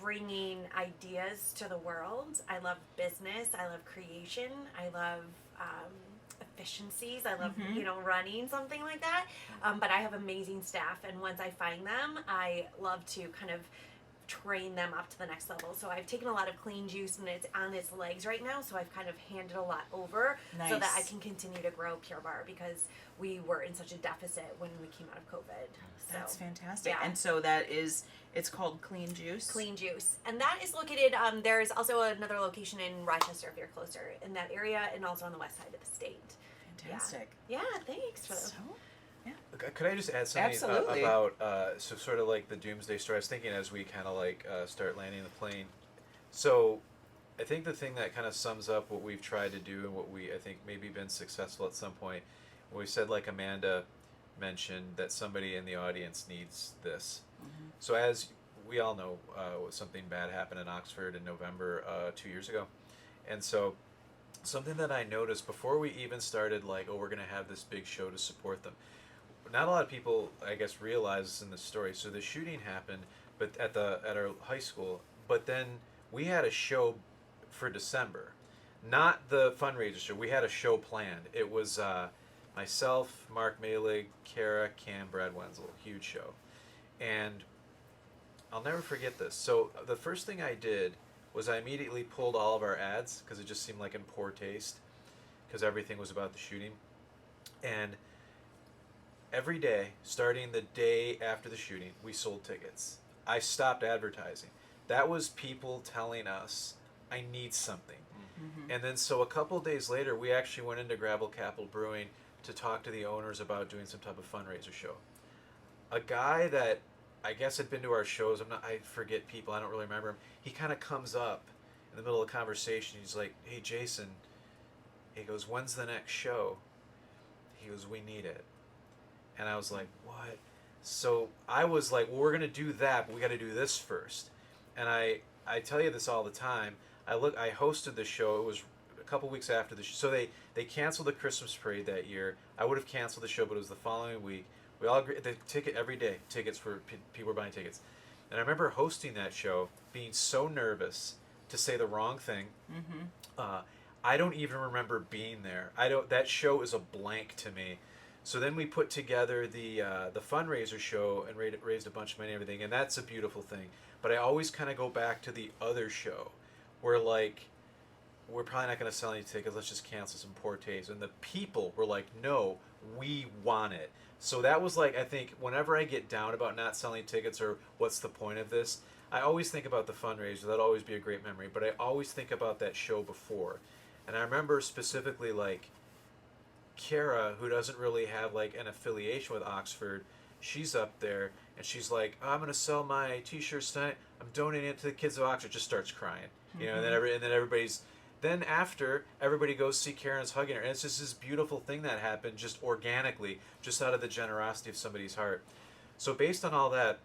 bringing ideas to the world. I love business. I love creation. I love efficiencies. I love, running something like that. But I have amazing staff, and once I find them, I love to kind of train them up to the next level. So I've taken a lot of clean juice, and it's on its legs right now, so I've kind of handed a lot over so that I can continue to grow Pure Barre, because we were in such a deficit when we came out of COVID. That's So, fantastic. yeah. And so it's called Clean Juice. Clean Juice. And that is located, there's also another location in Rochester if you're closer in that area, and also on the west side of the state. Fantastic. Yeah, thanks. So, Could I just add something Absolutely. about so sort of like the Doomsday story? I was thinking as we kind of like start landing the plane. So I think the thing that kind of sums up what we've tried to do and what we I think maybe been successful at some point, when we said, like Amanda mentioned, that somebody in the audience needs this. Mm-hmm. So as we all know, something bad happened in Oxford in November 2 years ago, and so something that I noticed before we even started, like, oh, we're going to have this big show to support them. Not a lot of people, I guess, realize this in the story. So the shooting happened, but at our high school. But then we had a show for December, not the fundraiser show. We had a show planned. It was myself, Mark Malig, Kara, Cam, Brad Wenzel. Huge show, and I'll never forget this. So the first thing I did was I immediately pulled all of our ads because it just seemed like in poor taste, because everything was about the shooting, and every day, starting the day after the shooting, we sold tickets. I stopped advertising. That was people telling us, I need something. Mm-hmm. And then so a couple of days later, we actually went into Gravel Capital Brewing to talk to the owners about doing some type of fundraiser show. A guy that I guess had been to our shows, I forget people, I don't really remember him. He kind of comes up in the middle of the conversation. He's like, hey, Jason. He goes, when's the next show? He goes, we need it. And I was like, what? So I was like, well, we're going to do that, but we got to do this first. And I tell you this all the time. I hosted the show. It was a couple weeks after the show. So they canceled the Christmas parade that year. I would have canceled the show, but it was the following week. We all agreed, the ticket every day, tickets for people were buying tickets. And I remember hosting that show, being so nervous to say the wrong thing. Mm-hmm. I don't even remember being there. That show is a blank to me. So then we put together the fundraiser show and raised a bunch of money and everything, and that's a beautiful thing. But I always kind of go back to the other show, where like, we're probably not going to sell any tickets, let's just cancel some poor taste. And the people were like, no, we want it. So that was like, I think whenever I get down about not selling tickets or what's the point of this, I always think about the fundraiser. That'll always be a great memory. But I always think about that show before. And I remember specifically like, Kara, who doesn't really have like an affiliation with Oxford, she's up there and she's like, oh, I'm gonna sell my t-shirts tonight, I'm donating it to the kids of Oxford. Just starts crying, you know. And then after everybody goes see Karen's hugging her, and it's just this beautiful thing that happened just organically, just out of the generosity of somebody's heart. So based on all that,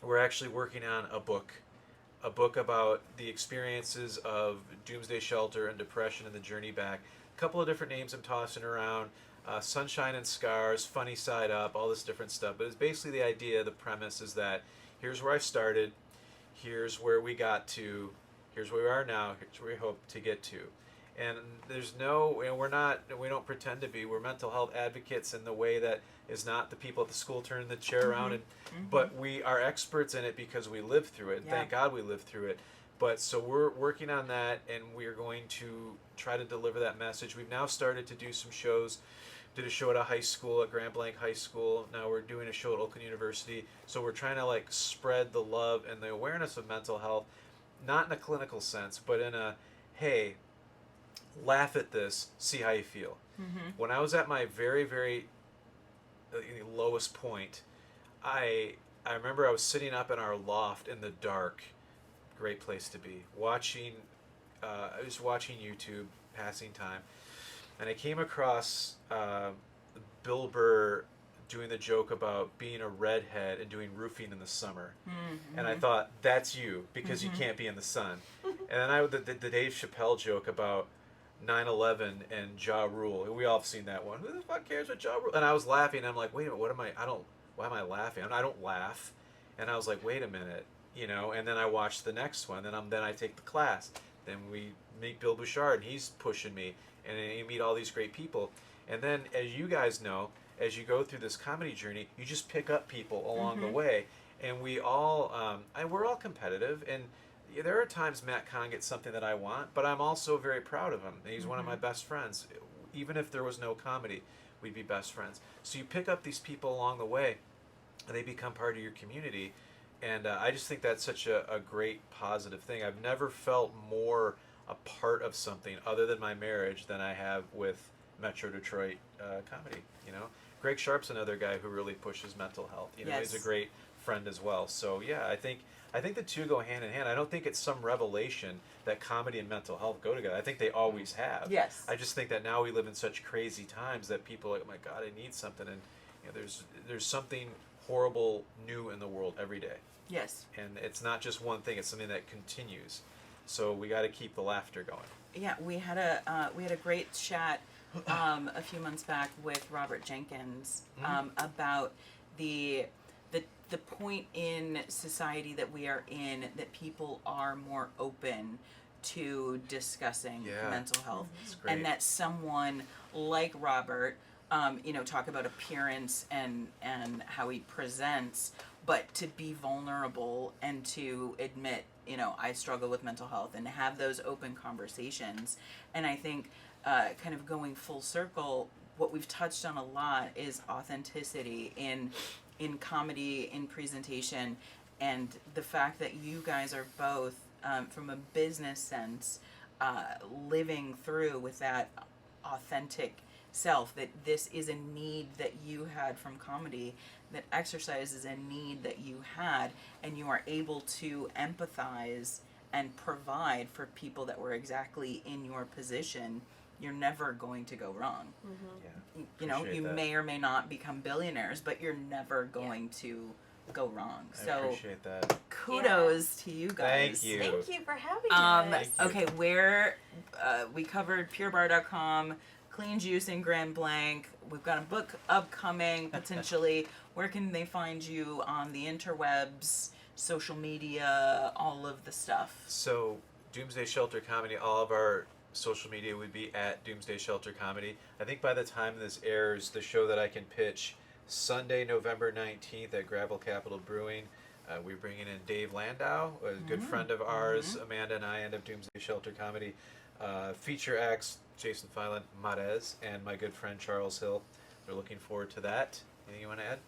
we're actually working on a book about the experiences of Doomsday Shelter and depression and the journey back. Couple of different names I'm tossing around, Sunshine and Scars, Funny Side Up, all this different stuff. But it's basically the idea, the premise is that here's where I started, here's where we got to, here's where we are now, here's where we hope to get to. And there's no, we don't pretend to be. We're mental health advocates in the way that is not the people at the school turning the chair around, but we are experts in it because we lived through it. Yeah. Thank God we lived through it. But so we're working on that, and we're going to try to deliver that message. We've now started to do some shows. Did a show at a high school, at Grand Blanc High School. Now we're doing a show at Oakland University. So we're trying to like spread the love and the awareness of mental health, not in a clinical sense, but in a, hey, laugh at this, see how you feel. Mm-hmm. When I was at my very, very lowest point, I remember I was sitting up in our loft in the dark. Great place to be. I was watching YouTube, passing time, and I came across Bill Burr doing the joke about being a redhead and doing roofing in the summer. Mm-hmm. And I thought, that's you, because you can't be in the sun. And then the Dave Chappelle joke about 9/11 and Ja Rule. We all have seen that one. Who the fuck cares what Ja Rule? And I was laughing, and I'm like, wait a minute, why am I laughing? I don't laugh. And I was like, wait a minute. you know, and then I watch the next one. Then I take the class. Then we meet Bill Bouchard, and he's pushing me, and then you meet all these great people. And then, as you guys know, as you go through this comedy journey, you just pick up people along the way, and we're all competitive. And there are times Matt Kahn gets something that I want, but I'm also very proud of him. He's one of my best friends. Even if there was no comedy, we'd be best friends. So you pick up these people along the way, and they become part of your community. And I just think that's such a great positive thing. I've never felt more a part of something other than my marriage than I have with Metro Detroit comedy. You know, Greg Sharp's another guy who really pushes mental health. You know, he's a great friend as well. So yeah, I think the two go hand in hand. I don't think it's some revelation that comedy and mental health go together. I think they always have. Yes. I just think that now we live in such crazy times that people are like, oh my God, I need something, and you know, there's something horrible new in the world every day. Yes. And it's not just one thing; it's something that continues. So we got to keep the laughter going. Yeah, we had a great chat a few months back with Robert Jenkins about the point in society that we are in, that people are more open to discussing mental health, and that someone like Robert, you know, talk about appearance and how he presents, but to be vulnerable and to admit, you know, I struggle with mental health, and have those open conversations. And I think kind of going full circle, what we've touched on a lot is authenticity in comedy, in presentation, and the fact that you guys are both, from a business sense, living through with that authentic self, that this is a need that you had from comedy, that exercise is a need that you had, and you are able to empathize and provide for people that were exactly in your position. You're never going to go wrong. Yeah, you know, you that. may or may not become billionaires, but you're never going to go wrong. I So appreciate that. kudos to you guys. Thank you. Thank you for having us. Okay, where we covered purebar.com, Clean Juice in Grand Blanc. We've got a book upcoming potentially. Where can they find you on the interwebs, social media, all of the stuff? So Doomsday Shelter Comedy, all of our social media would be at Doomsday Shelter Comedy. I think by the time this airs, the show that I can pitch, Sunday, November 19th at Gravel Capital Brewing. We're bringing in Dave Landau, a good friend of ours, Amanda and I, and of Doomsday Shelter Comedy. Feature acts, Jason Fylan, Marez, and my good friend Charles Hill. They're looking forward to that. Anything you want to add?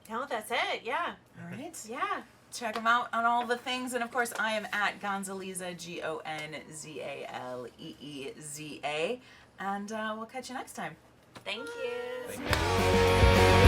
No, that's it. Yeah. All right. Yeah. Check them out on all the things. And of course, I am at Gonzaleza, Gonzaleeza. And we'll catch you next time. Thank you. Thank you.